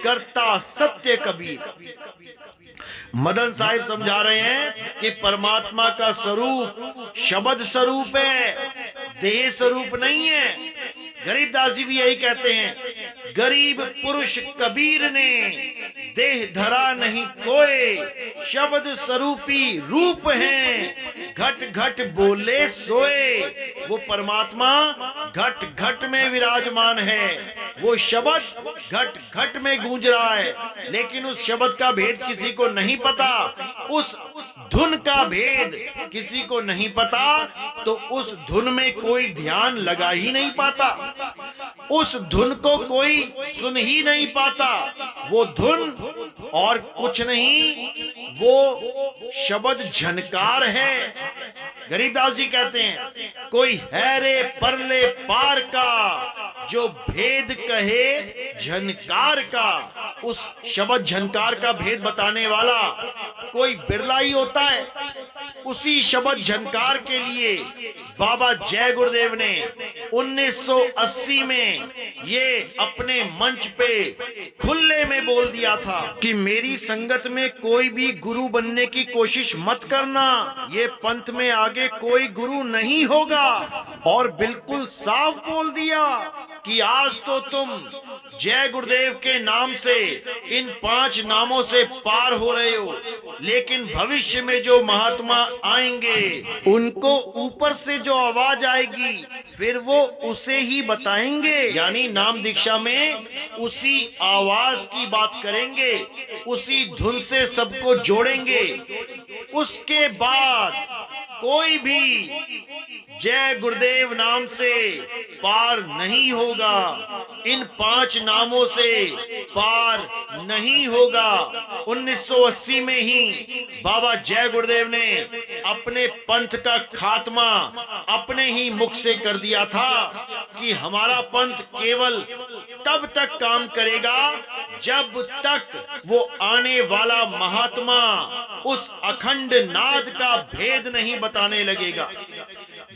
करता सत्य कबीर। मदन साहिब समझा रहे हैं कि परमात्मा का स्वरूप शब्द स्वरूप है, देह स्वरूप नहीं है। गरीबदास जी भी यही कहते हैं, गरीब पुरुष कबीर ने देह धरा नहीं कोई, शब्द स्वरूपी रूप है, घट घट बोले सोए। वो परमात्मा घट घट में विराजमान है, वो शब्द घट घट में गूंज रहा है, लेकिन उस शब्द का भेद किसी को नहीं पता, उस धुन का भेद किसी को नहीं पता, तो उस धुन में कोई ध्यान लगा ही नहीं पाता, उस धुन को कोई सुन ही नहीं पाता। वो धुन और कुछ नहीं, वो शब्द झनकार है। गरीबदास जी कहते हैं, कोई है रे परले पार का, जो भेद कहे झनकार का। उस शब्द झनकार का भेद बताने वाला कोई बिरला ही होता है। उसी शब्द झनकार के लिए बाबा जय गुरुदेव ने 1980 में ये अपने मंच पे खुले में बोल दिया था कि मेरी संगत में कोई भी गुरु बनने की कोशिश मत करना, ये पंथ में आगे कोई गुरु नहीं होगा। और बिल्कुल साफ बोल दिया कि आज तो तुम जय गुरुदेव के नाम से, इन 5 नामों से पार हो रहे हो, लेकिन भविष्य में जो महात्मा आएंगे उनको ऊपर से जो आवाज आएगी फिर वो उसे ही बताएंगे। यानी नाम दीक्षा में उसी आवाज की बात करेंगे, उसी धुन से सबको जोड़ेंगे। उसके बाद कोई भी जय गुरुदेव नाम से पार नहीं होगा, इन 5 नामों से पार नहीं होगा। 1980 में ही बाबा जय गुरुदेव ने अपने पंथ का खात्मा अपने ही मुख से कर दिया था कि हमारा पंथ केवल तब तक काम करेगा जब तक वो आने वाला महात्मा उस अखंड नाद का भेद नहीं बताने लगेगा।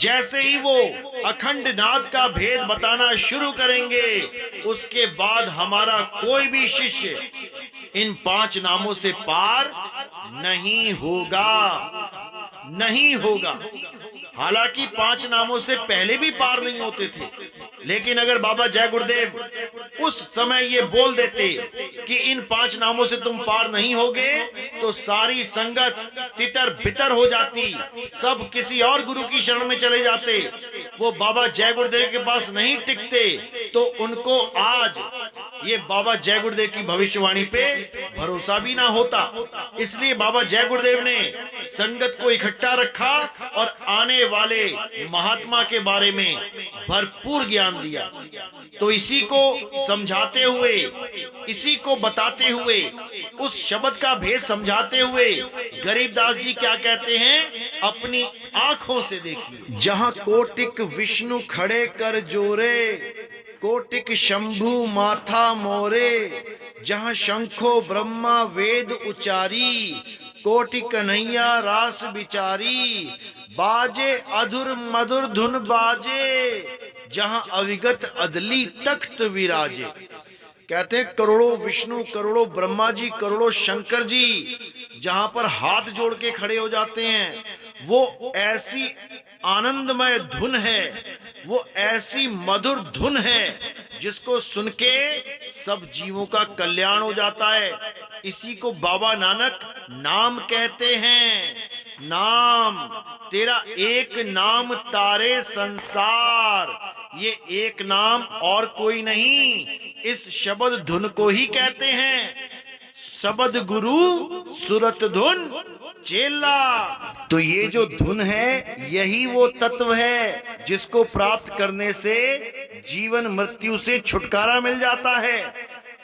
जैसे ही वो अखंड नाद का भेद बताना शुरू करेंगे, उसके बाद हमारा कोई भी शिष्य इन 5 नामों से पार नहीं होगा, नहीं होगा। हालांकि 5 नामों से पहले भी पार नहीं होते थे, लेकिन अगर बाबा जय गुरुदेव उस समय ये बोल देते कि इन 5 नामों से तुम पार नहीं होगे, तो सारी संगत तितर बितर हो जाती, सब किसी और गुरु की शरण में चले जाते, वो बाबा जय गुरुदेव के पास नहीं टिकते, तो उनको आज ये बाबा जय गुरुदेव की भविष्यवाणी पे भरोसा भी ना होता। इसलिए बाबा जय गुरुदेव ने संगत को इकट्ठा रखा और आने वाले महात्मा के बारे में भरपूर ज्ञान दिया। तो इसी को समझाते हुए, इसी को बताते हुए, उस शब्द का भेद समझाते हुए गरीबदास जी क्या कहते हैं, अपनी आंखों से देखिए। जहाँ कोटिक विष्णु खड़े कर जोरे, कोटिक शंभु माथा मोरे, जहाँ शंखो ब्रह्मा वेद उचारी, कोटि कन्हैया रास बिचारी, बाजे अधुर मधुर धुन बाजे, जहाँ अविगत अदली तख्त विराजे। कहते हैं करोड़ों विष्णु, करोड़ों ब्रह्मा जी, करोड़ों शंकर जी जहाँ पर हाथ जोड़ के खड़े हो जाते हैं, वो ऐसी आनंदमय धुन है, वो ऐसी मधुर धुन है जिसको सुन के सब जीवों का कल्याण हो जाता है। इसी को बाबा नानक नाम कहते हैं। नाम तेरा एक नाम तारे संसार, ये एक नाम और कोई नहीं, इस शब्द धुन को ही कहते हैं। शब्द गुरु सुरत धुन चेला। तो ये जो धुन है यही वो तत्व है जिसको प्राप्त करने से जीवन मृत्यु से छुटकारा मिल जाता है,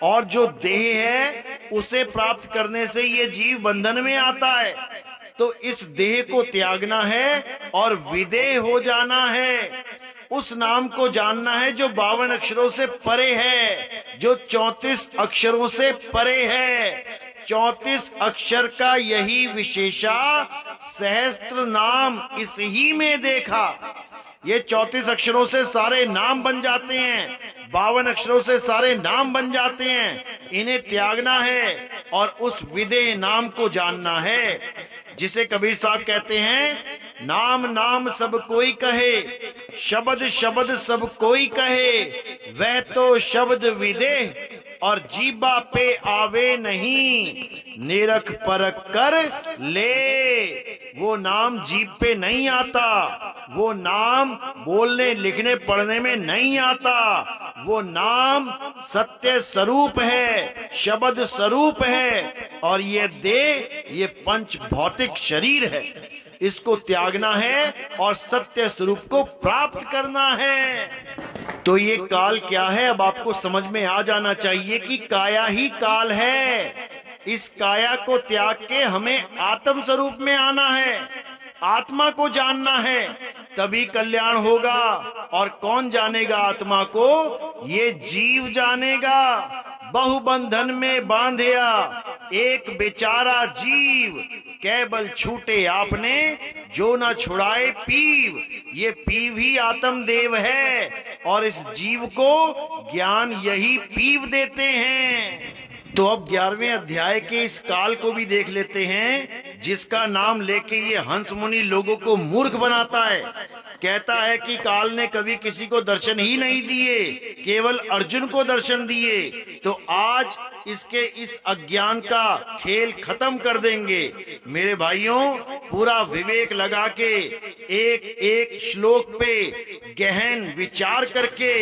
और जो देह है उसे प्राप्त करने से ये जीव बंधन में आता है। तो इस देह को त्यागना है और विदेह हो जाना है, उस नाम को जानना है जो 52 अक्षरों से परे है, जो 34 अक्षरों से परे है। 34 अक्षर का यही विशेषा, सहस्त्र नाम इस ही में देखा। ये 34 अक्षरों से सारे नाम बन जाते हैं, 52 अक्षरों से सारे नाम बन जाते हैं। इन्हें त्यागना है और उस विदेह नाम को जानना है, जिसे कबीर साहब कहते हैं, नाम नाम सब कोई कहे, शब्द शब्द सब कोई कहे, वह तो शब्द विदेह और जीबा पे आवे नहीं, निरख परख कर ले। वो नाम जीभ पे नहीं आता, वो नाम बोलने लिखने पढ़ने में नहीं आता, वो नाम सत्य स्वरूप है, शब्द स्वरूप है, और ये देह, ये पंच भौतिक शरीर है। इसको त्यागना है और सत्य स्वरूप को प्राप्त करना है। तो ये काल क्या है, अब आपको समझ में आ जाना चाहिए कि काया ही काल है। इस काया को त्याग के हमें आत्म स्वरूप में आना है, आत्मा को जानना है, तभी कल्याण होगा। और कौन जानेगा आत्मा को? ये जीव जानेगा। बहुबंधन में बांधिया एक बेचारा जीव, केवल छूटे आपने जो न छुड़ाए पीव। ये पीव ही आत्मदेव है और इस जीव को ज्ञान यही पीव देते हैं। तो अब 11वें अध्याय के इस काल को भी देख लेते हैं, जिसका नाम लेके ये हंस मुनि लोगों को मूर्ख बनाता है। कहता है कि काल ने कभी किसी को दर्शन ही नहीं दिए, केवल अर्जुन को दर्शन दिए। तो आज इसके इस अज्ञान का खेल खत्म कर देंगे। मेरे भाइयों, पूरा विवेक लगा के एक एक श्लोक पे गहन विचार करके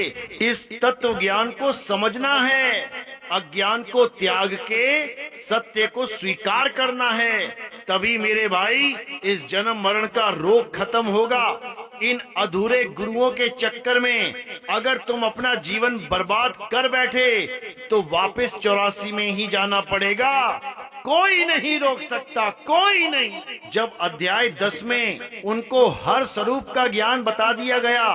इस तत्व ज्ञान को समझना है। अज्ञान को त्याग के सत्य को स्वीकार करना है, तभी मेरे भाई इस जन्म मरण का रोग खत्म होगा। इन अधूरे गुरुओं के चक्कर में अगर तुम अपना जीवन बर्बाद कर बैठे तो वापस 84 में ही जाना पड़ेगा। कोई नहीं रोक सकता, कोई नहीं। जब अध्याय 10 में उनको हर स्वरूप का ज्ञान बता दिया गया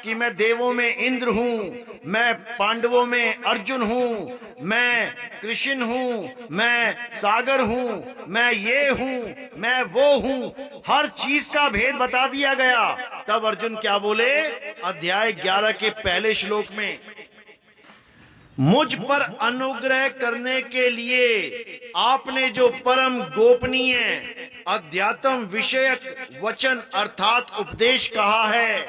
कि मैं देवों में इंद्र हूँ, मैं पांडवों में अर्जुन हूँ, मैं कृष्ण हूँ, मैं सागर हूँ, मैं ये हूँ, मैं वो हूँ, हर चीज का भेद बता दिया गया। तब अर्जुन क्या बोले? अध्याय 11 के पहले श्लोक में, मुझ पर अनुग्रह करने के लिए आपने जो परम गोपनीय अध्यात्म विषयक वचन अर्थात उपदेश कहा है,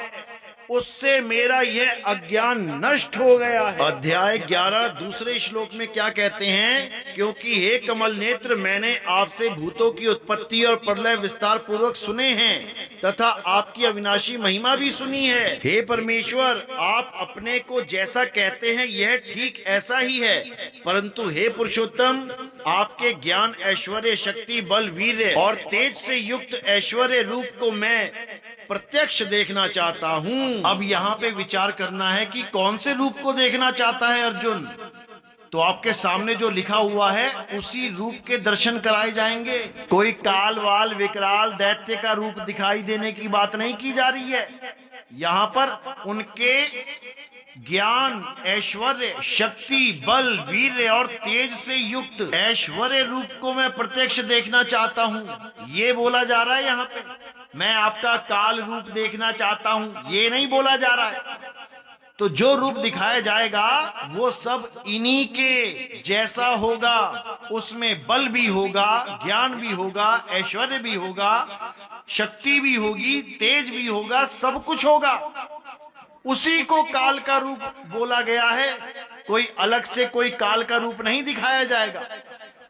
उससे मेरा यह अज्ञान नष्ट हो गया है। अध्याय 11 दूसरे श्लोक में क्या कहते हैं? क्योंकि हे कमल नेत्र, मैंने आपसे भूतों की उत्पत्ति और प्रलय विस्तार पूर्वक सुने हैं तथा आपकी अविनाशी महिमा भी सुनी है। हे परमेश्वर, आप अपने को जैसा कहते हैं यह ठीक ऐसा ही है, परंतु हे पुरुषोत्तम, आपके ज्ञान, ऐश्वर्य, शक्ति, बल, वीर्य और तेज से युक्त ऐश्वर्य रूप को मैं प्रत्यक्ष देखना चाहता हूँ। अब यहाँ पे विचार करना है कि कौन से रूप को देखना चाहता है अर्जुन। तो आपके सामने जो लिखा हुआ है उसी रूप के दर्शन कराए जाएंगे। कोई काल वाल विकराल दैत्य का रूप दिखाई देने की बात नहीं की जा रही है। यहाँ पर उनके ज्ञान, ऐश्वर्य, शक्ति, बल, वीर्य और तेज से युक्त ऐश्वर्य रूप को मैं प्रत्यक्ष देखना चाहता हूँ, ये बोला जा रहा है यहाँ पे। मैं आपका काल रूप देखना चाहता हूँ, ये नहीं बोला जा रहा है। तो जो रूप दिखाया जाएगा वो सब इन्हीं के जैसा होगा। उसमें बल भी होगा, ज्ञान भी होगा, ऐश्वर्य भी होगा, शक्ति भी होगी, तेज भी होगा, सब कुछ होगा। उसी को काल का रूप बोला गया है। कोई अलग से कोई काल का रूप नहीं दिखाया जाएगा।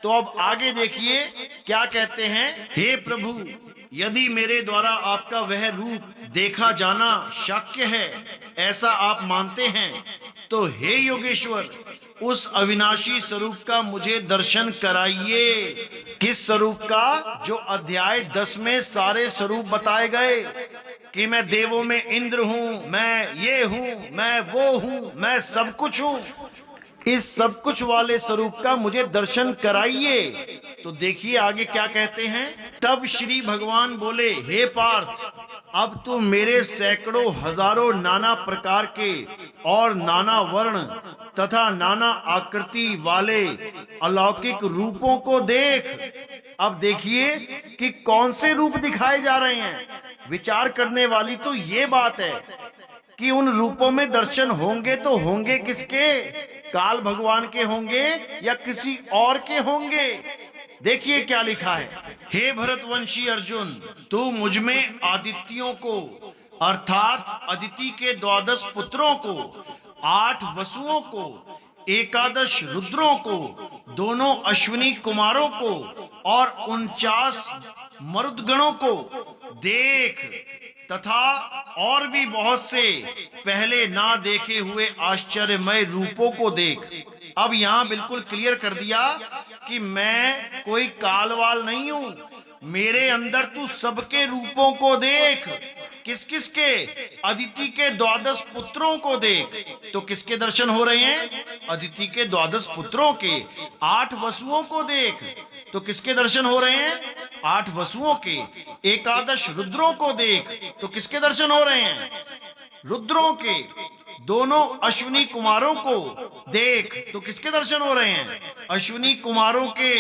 तो अब आगे देखिए क्या कहते हैं। हे प्रभु, यदि मेरे द्वारा आपका वह रूप देखा जाना शक्य है, ऐसा आप मानते हैं, तो हे योगेश्वर, उस अविनाशी स्वरूप का मुझे दर्शन कराइए। किस स्वरूप का? जो अध्याय 10 में सारे स्वरूप बताए गए कि मैं देवों में इंद्र हूँ, मैं ये हूँ, मैं वो हूँ, मैं सब कुछ हूँ। इस सब कुछ वाले स्वरूप का मुझे दर्शन कराइए। तो देखिए आगे क्या कहते हैं। तब श्री भगवान बोले, हे पार्थ, अब तुम मेरे सैकड़ों हजारों नाना प्रकार के और नाना वर्ण तथा नाना आकृति वाले अलौकिक रूपों को देख। अब देखिए कि कौन से रूप दिखाए जा रहे हैं। विचार करने वाली तो ये बात है कि उन रूपों में दर्शन होंगे तो होंगे किसके? काल भगवान के होंगे या किसी और के होंगे? देखिए क्या लिखा है। हे भरतवंशी अर्जुन, तू मुझ में आदित्यों को अर्थात अदिति के 12 पुत्रों को, 8 वसुओं को, 11 रुद्रों को, दोनों अश्विनी कुमारों को और 49 मरुदगणों को देख तथा और भी बहुत से पहले ना देखे हुए आश्चर्यमय रूपों को देख। अब यहाँ बिल्कुल क्लियर कर दिया कि मैं कोई कालवाल नहीं हूँ। मेरे अंदर तू सबके रूपों को देख। किस किस के? अदिति के 12 पुत्रों को देख। तो किसके दर्शन हो रहे हैं? अदिति के 12 पुत्रों के। 8 वसुओं को देख। तो किसके दर्शन हो रहे हैं? 8 वसुओं के। 11 रुद्रों को देख। तो किसके दर्शन हो रहे हैं? रुद्रों के। दोनों अश्विनी कुमारों को देख। तो किसके दर्शन हो रहे हैं? अश्विनी कुमारों के।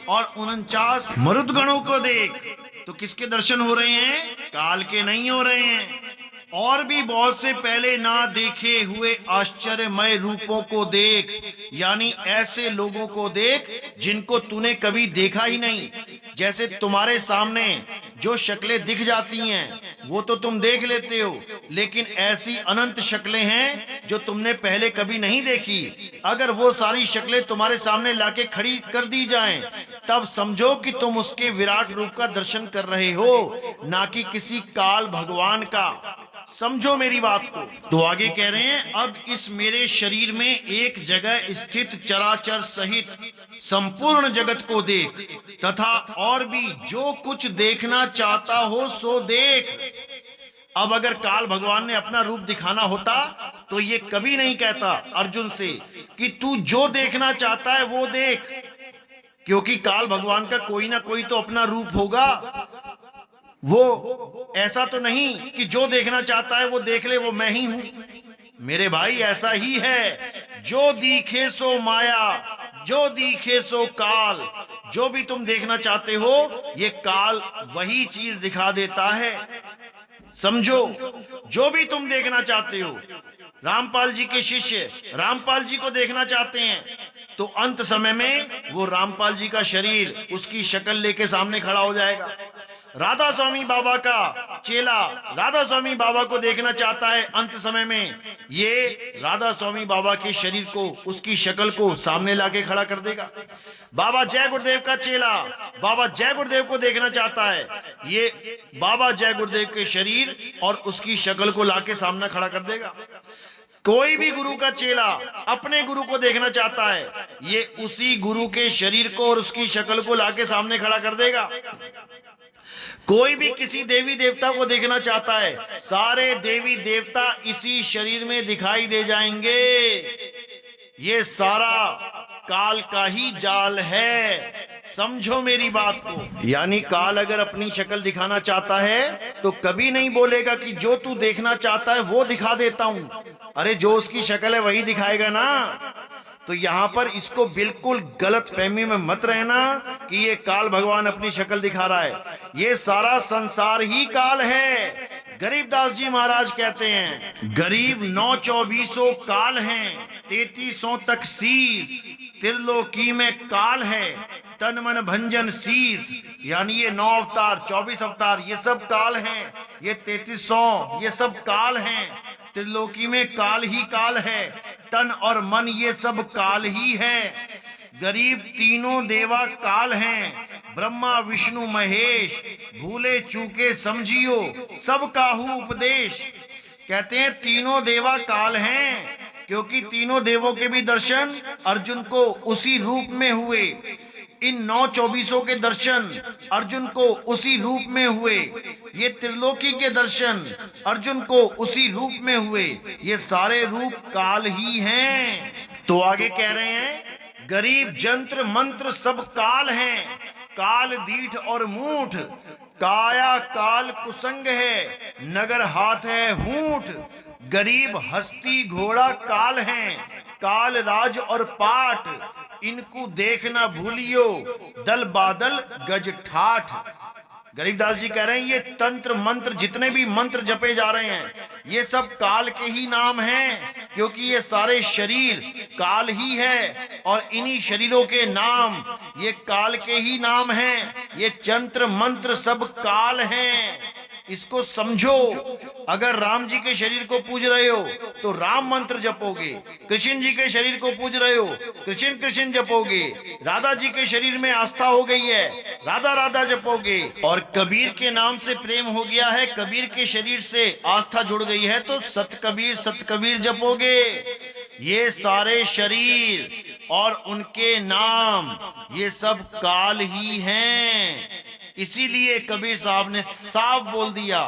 और 49 मरुदगणों को देख। तो किसके दर्शन हो रहे हैं? काल के नहीं हो रहे हैं। और भी बहुत से पहले ना देखे हुए आश्चर्यमय रूपों को देख, यानी ऐसे लोगों को देख जिनको तूने कभी देखा ही नहीं। जैसे तुम्हारे सामने जो शक्लें दिख जाती हैं वो तो तुम देख लेते हो, लेकिन ऐसी अनंत शक्लें हैं जो तुमने पहले कभी नहीं देखी। अगर वो सारी शक्लें तुम्हारे सामने लाके खड़ी कर दी जाएं, तब समझो कि तुम उसके विराट रूप का दर्शन कर रहे हो, ना कि किसी काल भगवान का। समझो मेरी बात को। तो आगे कह रहे हैं, अब इस मेरे शरीर में एक जगह स्थित चराचर सहित संपूर्ण जगत को देख तथा और भी जो कुछ देखना चाहता हो सो देख। अब अगर काल भगवान ने अपना रूप दिखाना होता तो ये कभी नहीं कहता अर्जुन से कि तू जो देखना चाहता है वो देख, क्योंकि काल भगवान का कोई ना कोई तो अपना रूप होगा। वो ऐसा तो नहीं कि जो देखना चाहता है वो देख ले, वो मैं ही हूं। मेरे भाई ऐसा ही है, जो दिखे सो माया, जो दिखे सो काल। जो भी तुम देखना चाहते हो ये काल वही चीज दिखा देता है। समझो, जो भी तुम देखना चाहते हो। रामपाल जी के शिष्य रामपाल जी को देखना चाहते हैं तो अंत समय में वो रामपाल जी का शरीर उसकी शक्ल लेके सामने खड़ा हो जाएगा। राधा स्वामी बाबा का चेला राधा स्वामी बाबा को देखना चाहता है अंत समय में, ये राधा स्वामी बाबा के शरीर को, उसकी शक्ल को सामने लाके खड़ा कर देगा। बाबा जय गुरुदेव का चेला बाबा जय गुरुदेव को देखना चाहता है, ये बाबा जय गुरुदेव के शरीर और उसकी शक्ल को लाके सामने खड़ा कर देगा। कोई भी गुरु का चेला अपने गुरु को देखना चाहता है, ये उसी गुरु के शरीर को और उसकी शक्ल को लाके सामने खड़ा कर देगा। कोई भी किसी देवी देवता को देखना चाहता है, सारे देवी देवता इसी शरीर में दिखाई दे जाएंगे। ये सारा काल का ही जाल है, समझो मेरी बात को। यानी काल अगर अपनी शक्ल दिखाना चाहता है तो कभी नहीं बोलेगा कि जो तू देखना चाहता है वो दिखा देता हूं। अरे जो उसकी शक्ल है वही दिखाएगा ना। तो यहाँ पर इसको बिल्कुल गलत फहमी में मत रहना कि ये काल भगवान अपनी शक्ल दिखा रहा है। ये सारा संसार ही काल है। गरीबदास जी महाराज कहते हैं, गरीब 924 काल हैं, 3300 तक शीस, त्रिलोकी में काल है, तन मन भंजन शीस। यानी ये 9 अवतार, 24 अवतार, ये सब काल हैं। ये 3300, ये सब काल हैं। त्रिलोकी में काल ही काल है, तन और मन ये सब काल ही है। गरीब तीनों देवा काल हैं, ब्रह्मा विष्णु महेश, भूले चूके समझियो सब काहू उपदेश। कहते हैं तीनों देवा काल हैं, क्योंकि तीनों देवों के भी दर्शन अर्जुन को उसी रूप में हुए। इन 924 के दर्शन अर्जुन को उसी रूप में हुए। ये त्रिलोकी के दर्शन अर्जुन को उसी रूप में हुए। ये सारे रूप काल ही हैं। तो आगे कह रहे हैं, गरीब जंत्र मंत्र सब काल हैं, काल दीठ और मूठ, काया काल कुसंग है, नगर हाथ है हूठ। गरीब हस्ती घोड़ा काल हैं, काल राज और पाठ, इनको देखना भूलियो दल बादल गज ठाठ। गरीबदास जी कह रहे हैं ये तंत्र मंत्र, जितने भी मंत्र जपे जा रहे हैं, ये सब काल के ही नाम हैं, क्योंकि ये सारे शरीर काल ही है और इन्हीं शरीरों के नाम ये काल के ही नाम हैं। ये तंत्र मंत्र सब काल हैं, इसको समझो। अगर राम जी के शरीर को पूज रहे हो तो राम मंत्र जपोगे, कृष्ण जी के शरीर को पूज रहे हो कृष्ण कृष्ण जपोगे, राधा जी के शरीर में आस्था हो गई है राधा राधा जपोगे, और कबीर के नाम से प्रेम हो गया है, कबीर के शरीर से आस्था जुड़ गई है तो सत कबीर जपोगे। ये सारे शरीर और उनके नाम ये सब काल ही हैं। इसीलिए कबीर साहब ने साफ बोल दिया,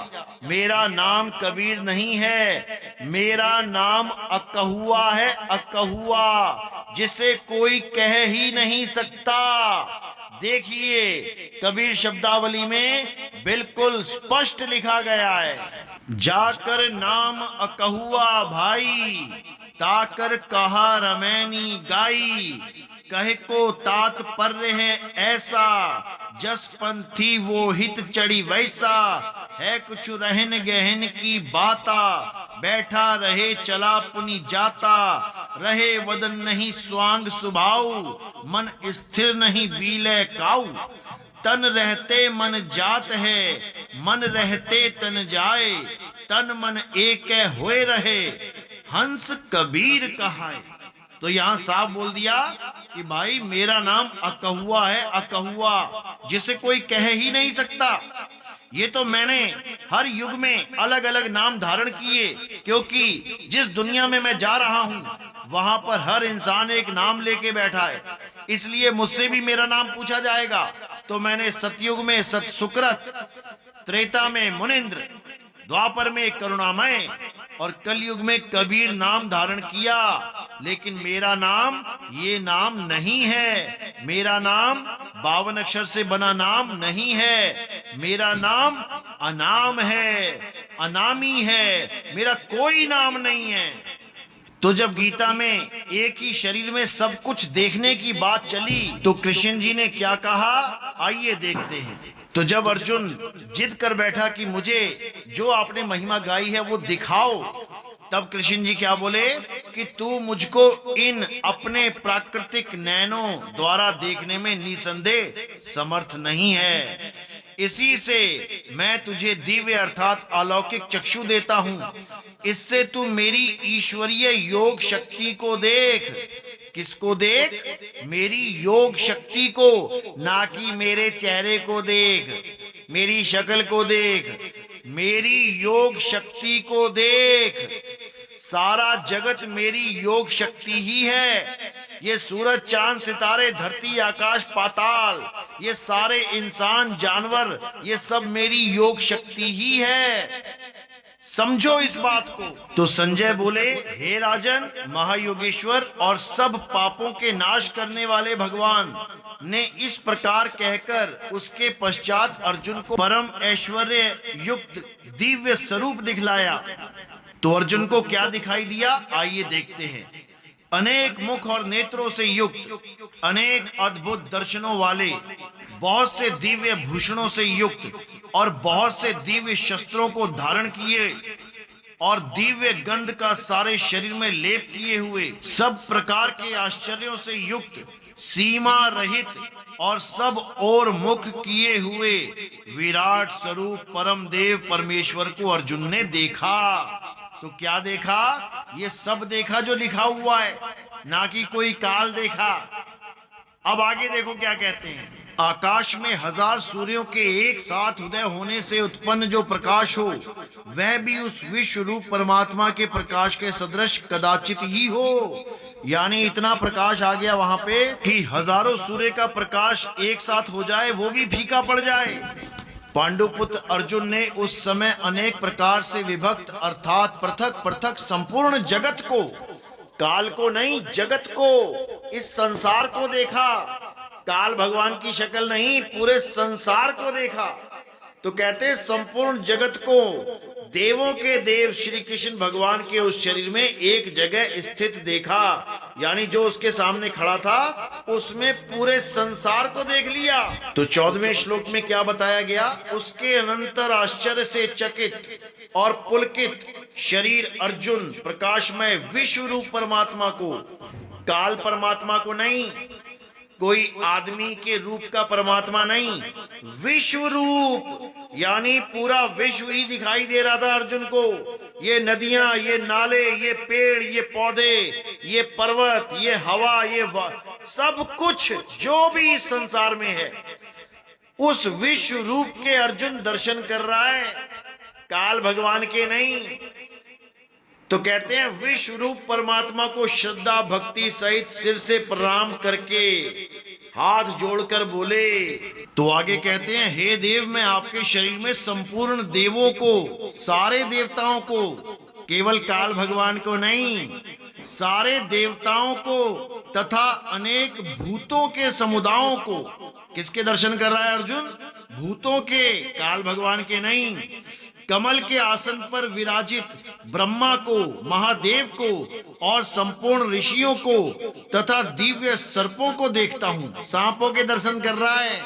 मेरा नाम कबीर नहीं है, मेरा नाम अकहुआ है, अकहुआ, जिसे कोई कह ही नहीं सकता। देखिए कबीर शब्दावली में बिल्कुल स्पष्ट लिखा गया है, जाकर नाम अकहुआ भाई, ताकर कहा रमैनी गाई, कहे को तात्पर्य है ऐसा, जस पंथी वो हित चढ़ी वैसा, है कुछ रहन गहन की बाता, बैठा रहे चला पुनि जाता, रहे वदन नहीं स्वांग सुभाऊ, मन स्थिर नहीं बीले काऊ, तन रहते मन जात है, मन रहते तन जाए, तन मन एक होए रहे, हंस कबीर कहाए। तो यहाँ साफ बोल दिया कि भाई मेरा नाम अकहुआ है, अकहुआ, जिसे कोई कह ही नहीं सकता। ये तो मैंने हर युग में अलग अलग नाम धारण किए, क्योंकि जिस दुनिया में मैं जा रहा हूँ वहां पर हर इंसान एक नाम लेके बैठा है, इसलिए मुझसे भी मेरा नाम पूछा जाएगा। तो मैंने सतयुग में सत सुकृत, त्रेता में मुनिंद्र, द्वापर में करुणामय और कलयुग में कबीर नाम धारण किया। लेकिन मेरा नाम ये नाम नहीं है, मेरा नाम 52 अक्षर से बना नाम नहीं है, मेरा नाम अनाम है, अनामी है, मेरा कोई नाम नहीं है। तो जब गीता में एक ही शरीर में सब कुछ देखने की बात चली तो कृष्ण जी ने क्या कहा, आइए देखते हैं। तो जब अर्जुन जिद कर बैठा कि मुझे जो आपने महिमा गाई है वो दिखाओ, तब कृष्ण जी क्या बोले कि तू मुझको इन अपने प्राकृतिक नैनों द्वारा देखने में निसंदेह समर्थ नहीं है। इसी से मैं तुझे दिव्य अर्थात अलौकिक चक्षु देता हूं। इससे तू मेरी ईश्वरीय योग शक्ति को देख। किसको देख? मेरी योग शक्ति को, ना कि मेरे चेहरे को देख, मेरी शक्ल को देख, मेरी योग शक्ति को देख। सारा जगत मेरी योग शक्ति ही है। ये सूरज, चांद, सितारे, धरती, आकाश, पाताल, ये सारे इंसान, जानवर, ये सब मेरी योग शक्ति ही है। समझो इस बात को। तो संजय बोले, हे राजन, महायोगेश्वर और सब पापों के नाश करने वाले भगवान ने इस प्रकार कहकर उसके पश्चात अर्जुन को परम ऐश्वर्य युक्त दिव्य स्वरूप दिखलाया। तो अर्जुन को क्या दिखाई दिया? आइए देखते हैं। अनेक मुख और नेत्रों से युक्त, अनेक अद्भुत दर्शनों वाले, बहुत से दिव्य भूषणों से युक्त और बहुत से दिव्य शस्त्रों को धारण किए और दिव्य गंध का सारे शरीर में लेप किए हुए, सब प्रकार के आश्चर्यों से युक्त, सीमा रहित और सब और मुख किए हुए विराट स्वरूप परम देव परमेश्वर को अर्जुन ने देखा। तो क्या देखा? ये सब देखा जो लिखा हुआ है, ना कि कोई काल देखा। अब आगे देखो क्या कहते हैं। आकाश में 1000 सूर्यों के एक साथ उदय होने से उत्पन्न जो प्रकाश हो, वह भी उस विश्व रूप परमात्मा के प्रकाश के सदृश कदाचित ही हो। यानी इतना प्रकाश आ गया वहां पे कि हजारों सूर्य का प्रकाश एक साथ हो जाए, वो भी फीका पड़ जाए। पांडुपुत्र अर्जुन ने उस समय अनेक प्रकार से विभक्त अर्थात पृथक पृथक संपूर्ण जगत को, काल को नहीं, जगत को, इस संसार को देखा। काल भगवान की शक्ल नहीं, पूरे संसार को देखा। तो कहते संपूर्ण जगत को देवों के देव श्री कृष्ण भगवान के उस शरीर में एक जगह स्थित देखा। यानी जो उसके सामने खड़ा था उसमें पूरे संसार को देख लिया। तो 14वें श्लोक में क्या बताया गया? उसके अनंतर आश्चर्य से चकित और पुलकित शरीर अर्जुन प्रकाशमय विश्व रूप परमात्मा को, काल परमात्मा को नहीं, कोई आदमी के रूप का परमात्मा नहीं, विश्व रूप, यानी पूरा विश्व ही दिखाई दे रहा था अर्जुन को। ये नदियां, ये नाले, ये पेड़, ये पौधे, ये पर्वत, ये हवा, ये सब कुछ जो भी इस संसार में है, उस विश्व रूप के अर्जुन दर्शन कर रहा है, काल भगवान के नहीं। तो कहते हैं विश्व रूप परमात्मा को श्रद्धा भक्ति सहित सिर से प्रणाम करके हाथ जोड़कर बोले। तो आगे कहते हैं, हे देव, मैं आपके शरीर में संपूर्ण देवों को, सारे देवताओं को, केवल काल भगवान को नहीं, सारे देवताओं को तथा अनेक भूतों के समुदायों को, किसके दर्शन कर रहा है अर्जुन? भूतों के, काल भगवान के नहीं। कमल के आसन पर विराजित ब्रह्मा को, महादेव को और संपूर्ण ऋषियों को तथा दिव्य सर्पों को देखता हूँ। सांपों के दर्शन कर रहा है,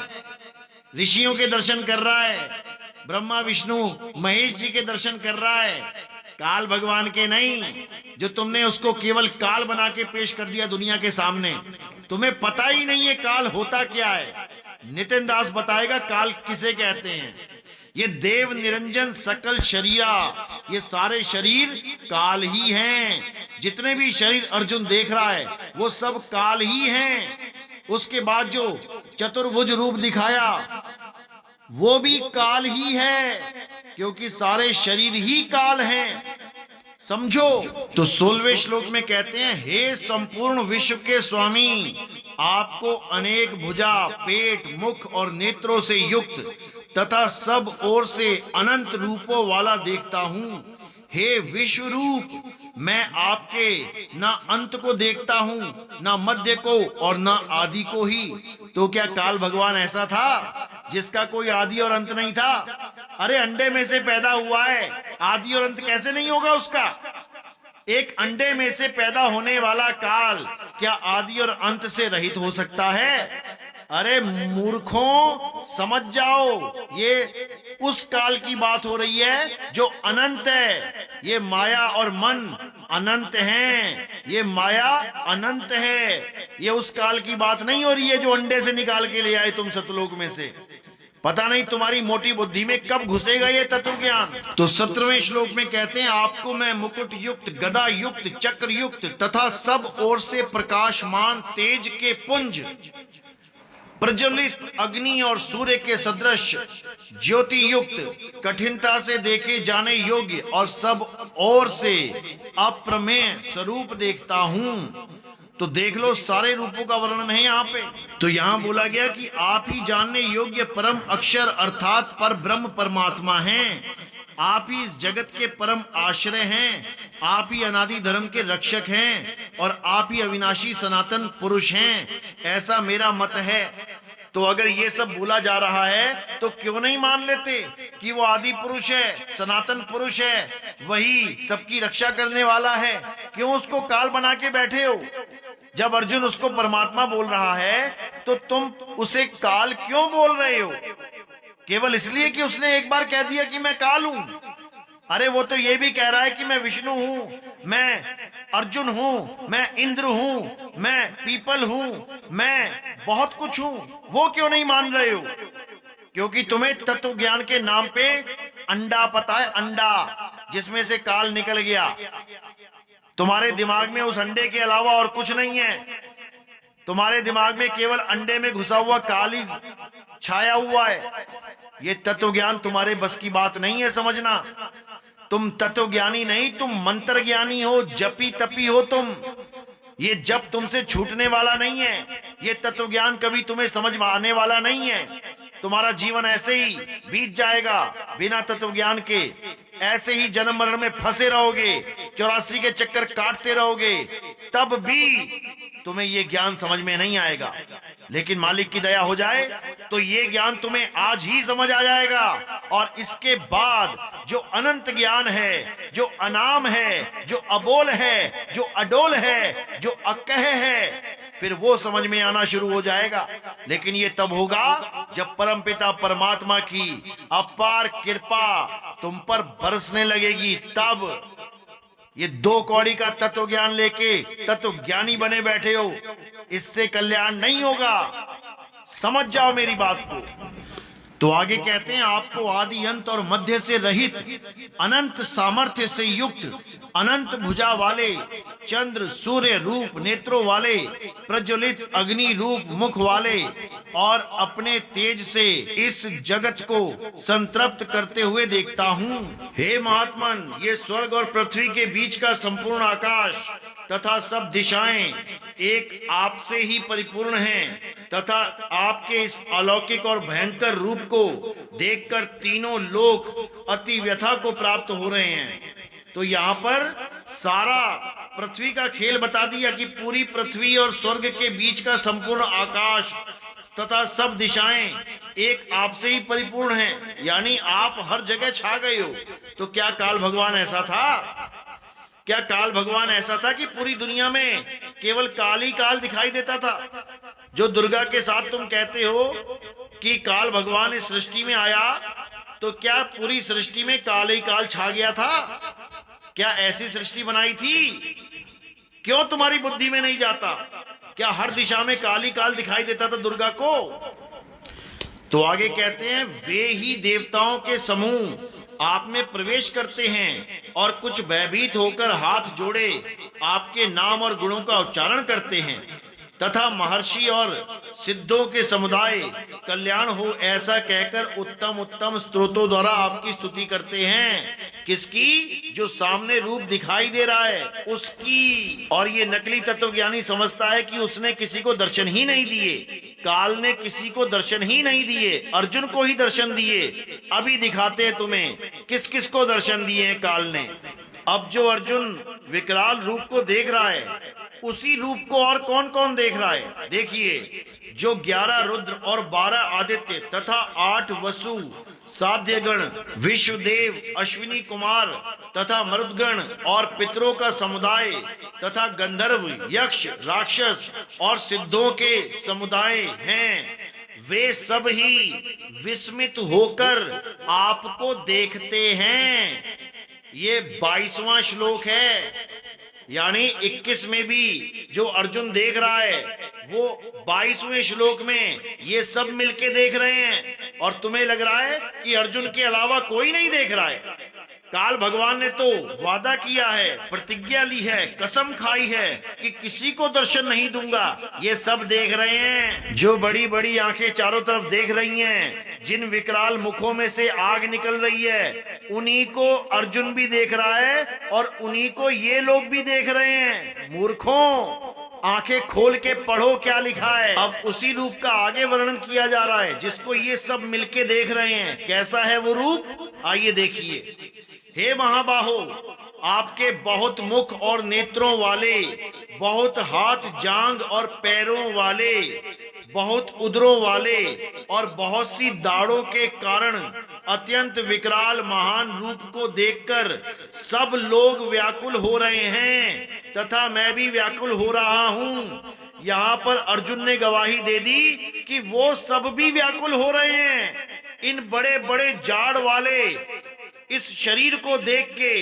ऋषियों के दर्शन कर रहा है, ब्रह्मा विष्णु महेश जी के दर्शन कर रहा है, काल भगवान के नहीं, जो तुमने उसको केवल काल बना के पेश कर दिया दुनिया के सामने। तुम्हें पता ही नहीं है काल होता क्या है। नितिन दास बताएगा काल किसे कहते हैं। ये देव निरंजन सकल शरीरा, ये सारे शरीर काल ही हैं। जितने भी शरीर अर्जुन देख रहा है वो सब काल ही हैं। उसके बाद जो चतुर्भुज रूप दिखाया वो भी काल ही है, क्योंकि सारे शरीर ही काल हैं। समझो। तो 16वें श्लोक में कहते हैं, हे संपूर्ण विश्व के स्वामी, आपको अनेक भुजा, पेट, मुख और नेत्रों से युक्त तथा सब ओर से अनंत रूपों वाला देखता हूँ। हे विश्व रूप, मैं आपके ना अंत को देखता हूँ, ना मध्य को और ना आदि को ही। तो क्या काल भगवान ऐसा था जिसका कोई आदि और अंत नहीं था? अरे अंडे में से पैदा हुआ है, आदि और अंत कैसे नहीं होगा उसका? एक अंडे में से पैदा होने वाला काल क्या आदि और अंत से रहित हो सकता है? अरे मूर्खों, समझ जाओ, ये उस काल की बात हो रही है जो अनंत है। ये माया और मन अनंत हैं, ये माया अनंत है। ये उस काल की बात नहीं हो रही है जो अंडे से निकाल के ले आए तुम सतलोक में से। पता नहीं तुम्हारी मोटी बुद्धि में कब घुसेगा ये तत्व ज्ञान। तो 17वें श्लोक में कहते हैं, आपको मैं मुकुट युक्त, गदा युक्त, चक्र युक्त तथा सब ओर से प्रकाशमान तेज के पुंज, प्रज्वलित अग्नि और सूर्य के सदृश ज्योति युक्त, कठिनता से देखे जाने योग्य और सब ओर से अप्रमेय स्वरूप देखता हूं। तो देख लो, सारे रूपों का वर्णन है यहाँ पे। तो यहाँ बोला गया कि आप ही जानने योग्य परम अक्षर अर्थात पर ब्रह्म परमात्मा हैं। आप ही इस जगत के परम आश्रय हैं, आप ही अनादि धर्म के रक्षक हैं और आप ही अविनाशी सनातन पुरुष हैं, ऐसा मेरा मत है। तो अगर ये सब बोला जा रहा है तो क्यों नहीं मान लेते कि वो आदि पुरुष है, सनातन पुरुष है, वही सबकी रक्षा करने वाला है। क्यों उसको काल बना के बैठे हो? जब अर्जुन उसको परमात्मा बोल रहा है तो तुम उसे काल क्यों बोल रहे हो? केवल इसलिए कि उसने एक बार कह दिया कि मैं काल हूं? अरे वो तो ये भी कह रहा है कि मैं विष्णु हूं, मैं अर्जुन हूं, मैं इंद्र हूं, मैं पीपल हूं, मैं बहुत कुछ हूं। वो क्यों नहीं मान रहे हो? क्योंकि तुम्हें तत्व ज्ञान के नाम पे अंडा पता है, अंडा जिसमें से काल निकल गया। तुम्हारे दिमाग में उस अंडे के अलावा और कुछ नहीं है। तुम्हारे दिमाग में केवल अंडे में घुसा हुआ काल ही छाया हुआ है। ये तत्व ज्ञान तुम्हारे बस की बात नहीं है समझना। तुम तत्व ज्ञानी नहीं, तुम मंत्र ज्ञानी हो, जपी तपी हो तुम। ये जप तुमसे छूटने वाला नहीं है। ये तत्व ज्ञान कभी तुम्हें समझ में आने वाला नहीं है। तुम्हारा जीवन ऐसे ही बीत जाएगा बिना तत्व ज्ञान के। ऐसे ही जन्म मरण में फंसे रहोगे, 84 के चक्कर काटते रहोगे, तब भी तुम्हें ये ज्ञान समझ में नहीं आएगा। लेकिन मालिक की दया हो जाए तो ये ज्ञान तुम्हें आज ही समझ आ जाएगा। और इसके बाद जो अनंत ज्ञान है, जो अनाम है, जो अबोल है, जो अडोल है, जो अकह है, फिर वो समझ में आना शुरू हो जाएगा। लेकिन ये तब होगा जब परमपिता परमात्मा की अपार कृपा तुम पर बरसने लगेगी। तब ये 2 कौड़ी का तत्व ज्ञान लेके तत्व ज्ञानी बने बैठे हो, इससे कल्याण नहीं होगा। समझ जाओ मेरी बात को। तो आगे कहते हैं, आपको आदि अंत और मध्य से रहित, अनंत सामर्थ्य से युक्त, अनंत भुजा वाले, चंद्र सूर्य रूप नेत्रों वाले, प्रज्वलित अग्नि रूप मुख वाले और अपने तेज से इस जगत को संतृप्त करते हुए देखता हूँ। हे महात्मन, ये स्वर्ग और पृथ्वी के बीच का संपूर्ण आकाश तथा सब दिशाएं एक आपसे ही परिपूर्ण हैं तथा आपके इस अलौकिक और भयंकर रूप को देखकर तीनों लोक अति व्यथा को प्राप्त हो रहे हैं। तो यहाँ पर सारा पृथ्वी का खेल बता दिया कि पूरी पृथ्वी और स्वर्ग के बीच का संपूर्ण आकाश तथा सब दिशाएं एक आपसे ही परिपूर्ण हैं, यानी आप हर जगह छा गए हो। तो क्या काल भगवान ऐसा था? क्या काल भगवान ऐसा था कि पूरी दुनिया में केवल काल ही काल दिखाई देता था? जो दुर्गा के साथ तुम कहते हो कि काल भगवान इस सृष्टि में आया, तो क्या पूरी सृष्टि में काल ही काल छा गया था? क्या ऐसी सृष्टि बनाई थी? क्यों तुम्हारी बुद्धि में नहीं जाता? क्या हर दिशा में काल ही काल दिखाई देता था दुर्गा को? तो आगे कहते हैं, वे ही देवताओं के समूह आप में प्रवेश करते हैं और कुछ भयभीत होकर हाथ जोड़े आपके नाम और गुणों का उच्चारण करते हैं तथा महर्षि और सिद्धों के समुदाय कल्याण हो ऐसा कहकर उत्तम उत्तम स्तोत्रों द्वारा आपकी स्तुति करते हैं। किसकी? जो सामने रूप दिखाई दे रहा है उसकी। और ये नकली तत्वज्ञानी समझता है कि उसने किसी को दर्शन ही नहीं दिए, काल ने किसी को दर्शन ही नहीं दिए, अर्जुन को ही दर्शन दिए। अभी दिखाते हैं तुम्हें किस किस को दर्शन दिए हैं काल ने। अब जो अर्जुन विकराल रूप को देख रहा है, उसी रूप को और कौन कौन देख रहा है? देखिए, जो 11 रुद्र और 12 आदित्य तथा 8 वसु, साध्यगण, विश्वदेव, अश्विनी कुमार तथा मरुदगण और पितरों का समुदाय तथा गंधर्व, यक्ष, राक्षस और सिद्धों के समुदाय हैं, वे सब ही विस्मित होकर आपको देखते हैं। ये 22वां श्लोक है, यानी 21 में भी जो अर्जुन देख रहा है वो 22वें श्लोक में ये सब मिलके देख रहे हैं। और तुम्हें लग रहा है कि अर्जुन के अलावा कोई नहीं देख रहा है। काल भगवान ने तो वादा किया है, प्रतिज्ञा ली है, कसम खाई है कि किसी को दर्शन नहीं दूंगा। ये सब देख रहे हैं, जो बड़ी बड़ी आंखें चारों तरफ देख रही हैं, जिन विकराल मुखों में से आग निकल रही है, उन्हीं को अर्जुन भी देख रहा है और उन्हीं को ये लोग भी देख रहे हैं। मूर्खों, आंखें खोल के पढ़ो क्या लिखा है। अब उसी रूप का आगे वर्णन किया जा रहा है जिसको ये सब मिलके देख रहे हैं। कैसा है वो रूप, आइए देखिए। हे महाबाहो, आपके बहुत मुख और नेत्रों वाले, बहुत हाथ जांग और पैरों वाले, बहुत उदरों वाले और बहुत सी दाढ़ों के कारण अत्यंत विकराल महान रूप को देखकर सब लोग व्याकुल हो रहे हैं तथा मैं भी व्याकुल हो रहा हूँ। यहाँ पर अर्जुन ने गवाही दे दी कि वो सब भी व्याकुल हो रहे हैं। इन बड़े बड़े जाड़ वाले इस शरीर को देख के,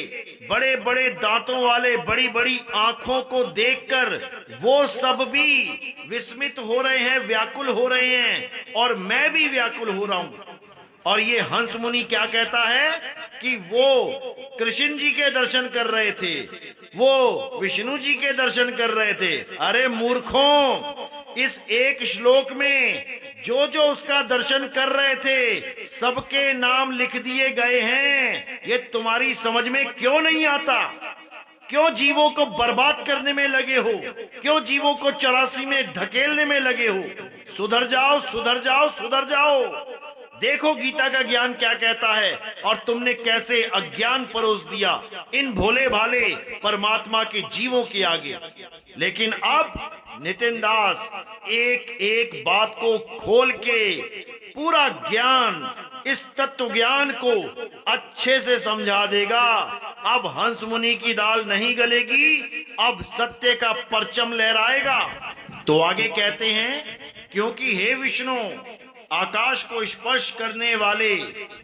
बड़े बड़े दांतों वाले, बड़ी बड़ी आंखों को देखकर वो सब भी विस्मित हो रहे हैं, व्याकुल हो रहे हैं और मैं भी व्याकुल हो रहा हूं। और ये हंस मुनि क्या कहता है कि वो कृष्ण जी के दर्शन कर रहे थे, वो विष्णु जी के दर्शन कर रहे थे। अरे मूर्खों, इस एक श्लोक में जो जो उसका दर्शन कर रहे थे सबके नाम लिख दिए गए हैं। ये तुम्हारी समझ में क्यों नहीं आता? क्यों जीवों को बर्बाद करने में लगे हो? क्यों जीवों को 84 में धकेलने में लगे हो? सुधर जाओ, सुधर जाओ, सुधर जाओ। देखो गीता का ज्ञान क्या कहता है और तुमने कैसे अज्ञान परोस दिया इन भोले भाले परमात्मा के जीवों के आगे। लेकिन अब नितिन दास एक एक बात को खोल के पूरा ज्ञान, इस तत्व ज्ञान को अच्छे से समझा देगा। अब हंस मुनि की दाल नहीं गलेगी, अब सत्य का परचम लहराएगा। तो आगे कहते हैं, क्योंकि हे विष्णु, आकाश को स्पर्श करने वाले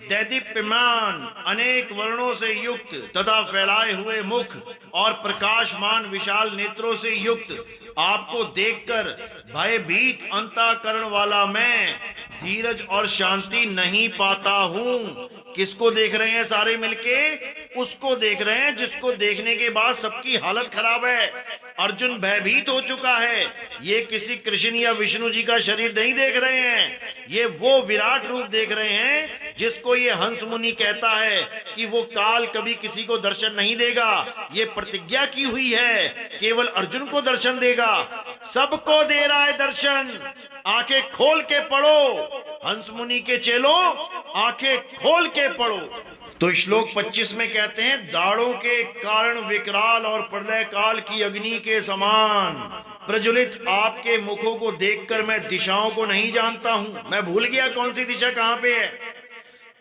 दैदीप्यमान अनेक वर्णों से युक्त तथा फैलाए हुए मुख और प्रकाशमान विशाल नेत्रों से युक्त आपको देखकर भयभीत अंतःकरण वाला मैं धीरज और शांति नहीं पाता हूँ। किसको देख रहे हैं सारे मिलके? उसको देख रहे हैं जिसको देखने के बाद सबकी हालत खराब है। अर्जुन भयभीत हो चुका है। ये किसी कृष्ण या विष्णु जी का शरीर नहीं देख रहे हैं, ये वो विराट रूप देख रहे हैं जिसको ये हंस मुनि कहता है कि वो काल कभी किसी को दर्शन नहीं देगा। ये प्रतिज्ञा की हुई है, केवल अर्जुन को दर्शन देगा। सबको दे रहा है दर्शन। आंखें खोल के पढ़ो, हंस मुनि के चेलों, आंखें खोल के पढ़ो। तो श्लोक 25 में कहते हैं, दाढ़ों के कारण विकराल और प्रलय काल की अग्नि के समान प्रज्वलित आपके मुखों को देखकर मैं दिशाओं को नहीं जानता हूँ। मैं भूल गया कौन सी दिशा कहाँ पे है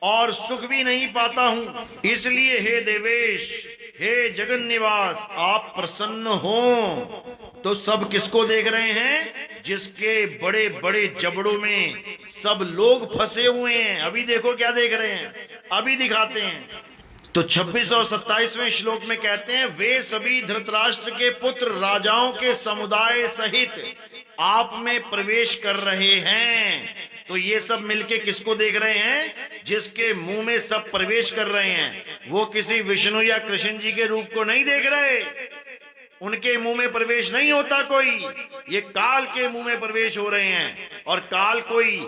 और सुख भी नहीं पाता हूँ। इसलिए हे देवेश, हे जगन निवास, आप प्रसन्न हो। तो सब किसको देख रहे हैं? जिसके बड़े बड़े जबड़ों में सब लोग फंसे हुए हैं। अभी देखो क्या देख रहे हैं, अभी दिखाते हैं। तो 26 और 27वें श्लोक में कहते हैं, वे सभी धृतराष्ट्र के पुत्र राजाओं के समुदाय सहित आप में प्रवेश कर रहे हैं। तो ये सब मिलके किसको देख रहे हैं? जिसके मुंह में सब प्रवेश कर रहे हैं। वो किसी विष्णु या कृष्ण जी के रूप को नहीं देख रहे, उनके मुंह में प्रवेश नहीं होता कोई। ये काल के मुंह में प्रवेश हो रहे हैं। और काल कोई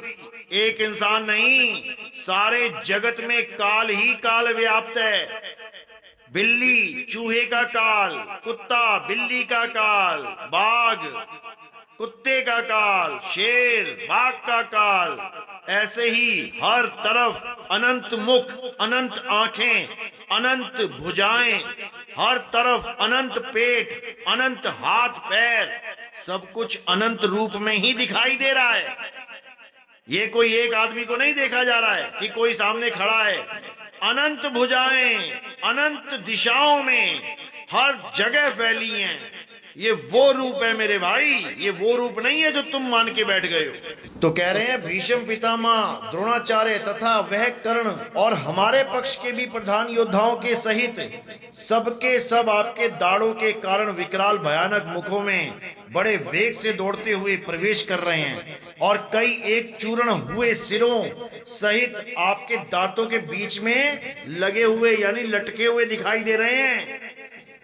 एक इंसान नहीं, सारे जगत में काल ही काल व्याप्त है। बिल्ली चूहे का काल, कुत्ता बिल्ली का काल, बाघ कुत्ते का काल, शेर बाघ का काल, ऐसे ही हर तरफ अनंत मुख, अनंत आंखें, अनंत भुजाएं, हर तरफ अनंत पेट, अनंत हाथ पैर, सब कुछ अनंत रूप में ही दिखाई दे रहा है। ये कोई एक आदमी को नहीं देखा जा रहा है कि कोई सामने खड़ा है। अनंत भुजाएं अनंत दिशाओं में हर जगह फैली हैं। ये वो रूप है मेरे भाई, ये वो रूप नहीं है जो तुम मान के बैठ गए हो। तो कह रहे हैं भीष्म पितामह, द्रोणाचार्य तथा वह कर्ण और हमारे पक्ष के भी प्रधान योद्धाओं के सहित सबके सब आपके दाड़ों के कारण विकराल भयानक मुखों में बड़े वेग से दौड़ते हुए प्रवेश कर रहे हैं और कई एक चूर्ण हुए सिरों सहित आपके दांतों के बीच में लगे हुए यानी लटके हुए दिखाई दे रहे हैं।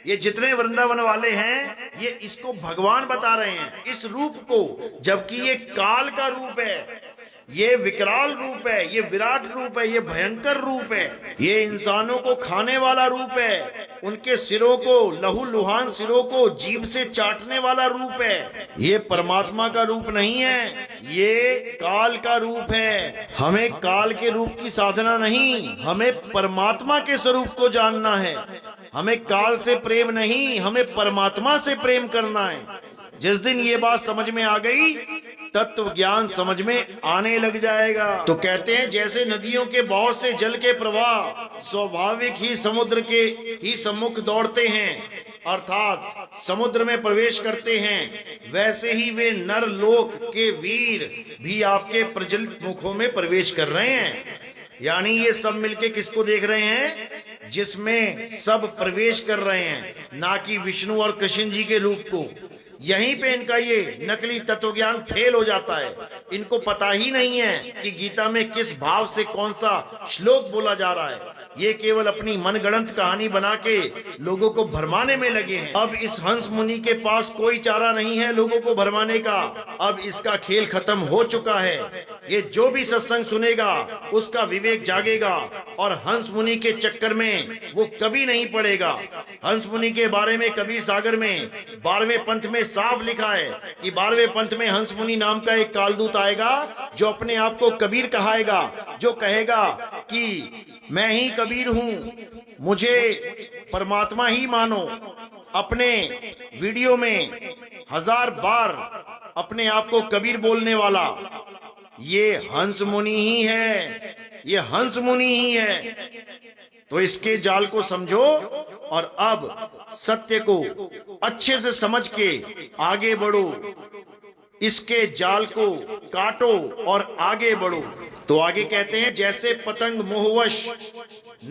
ये जितने वृंदावन वाले हैं ये इसको भगवान बता रहे हैं, इस रूप को, जबकि ये काल का रूप है, ये विकराल रूप है, ये विराट रूप है, ये भयंकर रूप है, ये इंसानों को खाने वाला रूप है, उनके सिरों को, लहू लुहान सिरों को जीभ से चाटने वाला रूप है। ये परमात्मा का रूप नहीं है, ये काल का रूप है। हमें काल के रूप की साधना नहीं, हमें परमात्मा के स्वरूप को जानना है। हमें काल से प्रेम नहीं, हमें परमात्मा से प्रेम करना है। जिस दिन ये बात समझ में आ गई, तत्व ज्ञान समझ में आने लग जाएगा। तो कहते हैं जैसे नदियों के बहाव से जल के प्रवाह स्वाभाविक ही समुद्र के ही सम्मुख दौड़ते हैं, अर्थात समुद्र में प्रवेश करते हैं, वैसे ही वे नर लोक के वीर भी आपके प्रज्वलित मुखों में प्रवेश कर रहे हैं। यानी ये सब मिलके किसको देख रहे हैं? जिसमें सब प्रवेश कर रहे हैं, ना कि विष्णु और कृष्ण जी के रूप को। यहीं पे इनका ये नकली तत्व ज्ञान फेल हो जाता है। इनको पता ही नहीं है कि गीता में किस भाव से कौन सा श्लोक बोला जा रहा है। ये केवल अपनी मनगढ़ंत कहानी बना के लोगों को भरमाने में लगे हैं। अब इस हंस मुनि के पास कोई चारा नहीं है लोगों को भरमाने का। अब इसका खेल खत्म हो चुका है। ये जो भी सत्संग सुनेगा उसका विवेक जागेगा और हंस मुनि के चक्कर में वो कभी नहीं पड़ेगा। हंस मुनि के बारे में कबीर सागर में 12वें पंथ में साफ लिखा है कि 12वें पंथ में हंस मुनि नाम का एक कालदूत आएगा जो अपने आप को कबीर कहाएगा, जो कहेगा कि मैं ही कबीर हूँ, मुझे परमात्मा ही मानो। अपने वीडियो में 1000 बार अपने आप को कबीर बोलने वाला ये हंस मुनि ही है, ये हंस मुनि ही है। तो इसके जाल को समझो और अब सत्य को अच्छे से समझ के आगे बढ़ो, इसके जाल को काटो और आगे बढ़ो। तो आगे कहते हैं जैसे पतंग मोहवश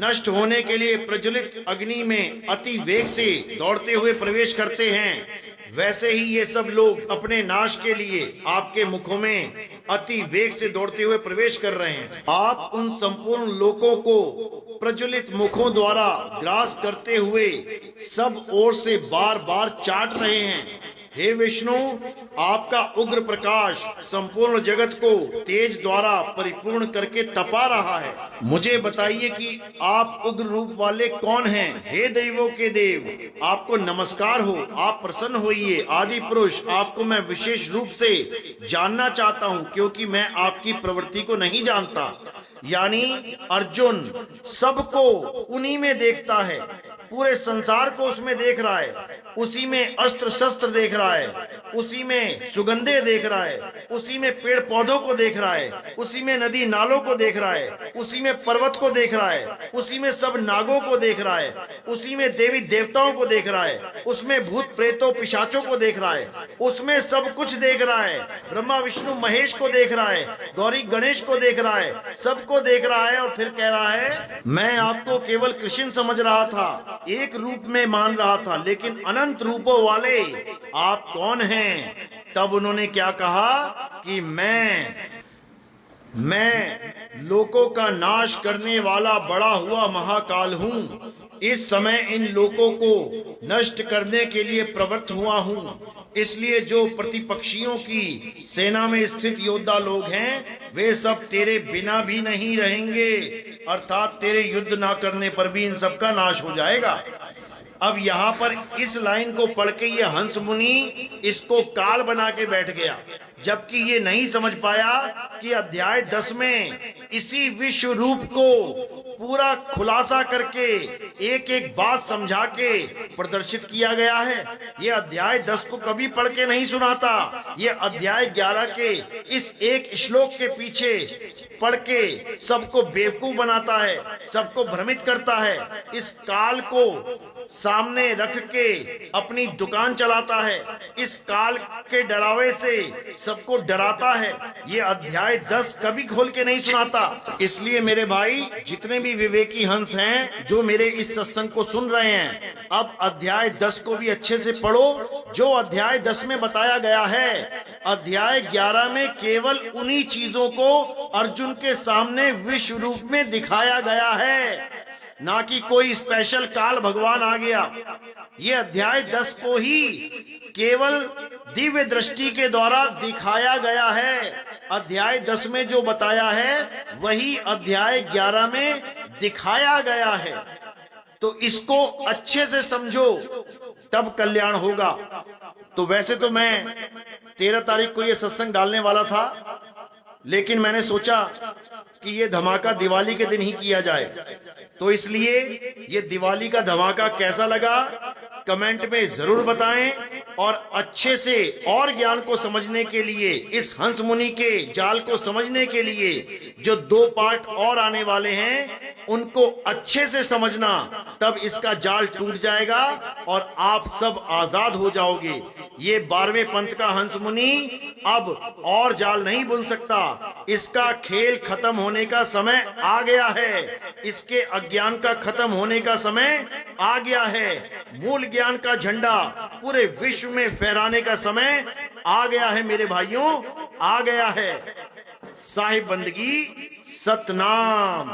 नष्ट होने के लिए प्रज्वलित अग्नि में अति वेग से दौड़ते हुए प्रवेश करते हैं, वैसे ही ये सब लोग अपने नाश के लिए आपके मुखों में अति वेग से दौड़ते हुए प्रवेश कर रहे हैं। आप उन संपूर्ण लोकों को प्रज्वलित मुखों द्वारा ग्रास करते हुए सब ओर से बार बार चाट रहे हैं। हे विष्णु, आपका उग्र प्रकाश संपूर्ण जगत को तेज द्वारा परिपूर्ण करके तपा रहा है। मुझे बताइए कि आप उग्र रूप वाले कौन हैं? हे देवों के देव, आपको नमस्कार हो, आप प्रसन्न होइए। आदि पुरुष, आपको मैं विशेष रूप से जानना चाहता हूँ क्योंकि मैं आपकी प्रवृत्ति को नहीं जानता। यानी अर्जुन सबको उन्हीं में देखता है, पूरे संसार को उसमें देख रहा है, उसी में अस्त्र शस्त्र देख रहा है, उसी में सुगंधे देख रहा है, उसी में पेड़ पौधों को देख रहा है, उसी में नदी नालों को देख रहा है, उसी में पर्वत को देख रहा है, उसी में सब नागों को देख रहा है, उसी में देवी देवताओं को देख रहा है, उसमें भूत प्रेतों पिशाचों को देख रहा है, उसमें सब कुछ देख रहा है। ब्रह्मा विष्णु महेश को देख रहा है, गौरी गणेश को देख रहा है, सबको देख रहा है। और फिर कह रहा है मैं आपको केवल कृष्ण समझ रहा था, एक रूप में मान रहा था, लेकिन अनंत रूपों वाले आप कौन हैं? तब उन्होंने क्या कहा कि मैं लोकों का नाश करने वाला बड़ा हुआ महाकाल हूँ। इस समय इन लोकों को नष्ट करने के लिए प्रवृत्त हुआ हूँ। इसलिए जो प्रतिपक्षियों की सेना में स्थित योद्धा लोग हैं वे सब तेरे बिना भी नहीं रहेंगे, अर्थात तेरे युद्ध ना करने पर भी इन सब का नाश हो जाएगा। अब यहाँ पर इस लाइन को पढ़ के ये हंस मुनि इसको काल बना के बैठ गया, जबकि ये नहीं समझ पाया कि अध्याय 10 में इसी विश्व रूप को पूरा खुलासा करके एक एक बात समझा के प्रदर्शित किया गया है। ये अध्याय 10 को कभी पढ़ के नहीं सुनाता, ये अध्याय 11 के इस एक श्लोक के पीछे पढ़ के सबको बेवकूफ बनाता है, सबको भ्रमित करता है। इस काल को सामने रख के अपनी दुकान चलाता है, इस काल के डरावे से सबको डराता है, ये अध्याय 10 कभी खोल के नहीं सुनाता। इसलिए मेरे भाई, जितने भी विवेकी हंस हैं जो मेरे इस सत्संग को सुन रहे हैं, अब अध्याय 10 को भी अच्छे से पढ़ो। जो अध्याय 10 में बताया गया है, अध्याय 11 में केवल उन्हीं चीजों को अर्जुन के सामने विश्व रूप में दिखाया गया है, ना कि कोई स्पेशल काल भगवान आ गया। ये अध्याय 10 को ही केवल दिव्य दृष्टि के द्वारा दिखाया गया है। अध्याय 10 में जो बताया है वही अध्याय 11 में दिखाया गया है। तो इसको अच्छे से समझो, तब कल्याण होगा। तो वैसे तो मैं 13 तारीख को ये सत्संग डालने वाला था, लेकिन मैंने सोचा कि ये धमाका दिवाली के दिन ही किया जाए। तो इसलिए ये दिवाली का धमाका कैसा लगा कमेंट में जरूर बताएं, और अच्छे से और ज्ञान को समझने के लिए, इस हंस मुनि के जाल को समझने के लिए जो 2 पार्ट और आने वाले हैं उनको अच्छे से समझना, तब इसका जाल टूट जाएगा और आप सब आजाद हो जाओगे। ये 12वें पंथ का हंस मुनि अब और जाल नहीं बुन सकता। इसका खेल खत्म होने का समय आ गया है, इसके अज्ञान का खत्म होने का समय आ गया है, मूल ज्ञान का झंडा पूरे विश्व में फहराने का समय आ गया है मेरे भाइयों, आ गया है। साहिब बंदगी सतनाम।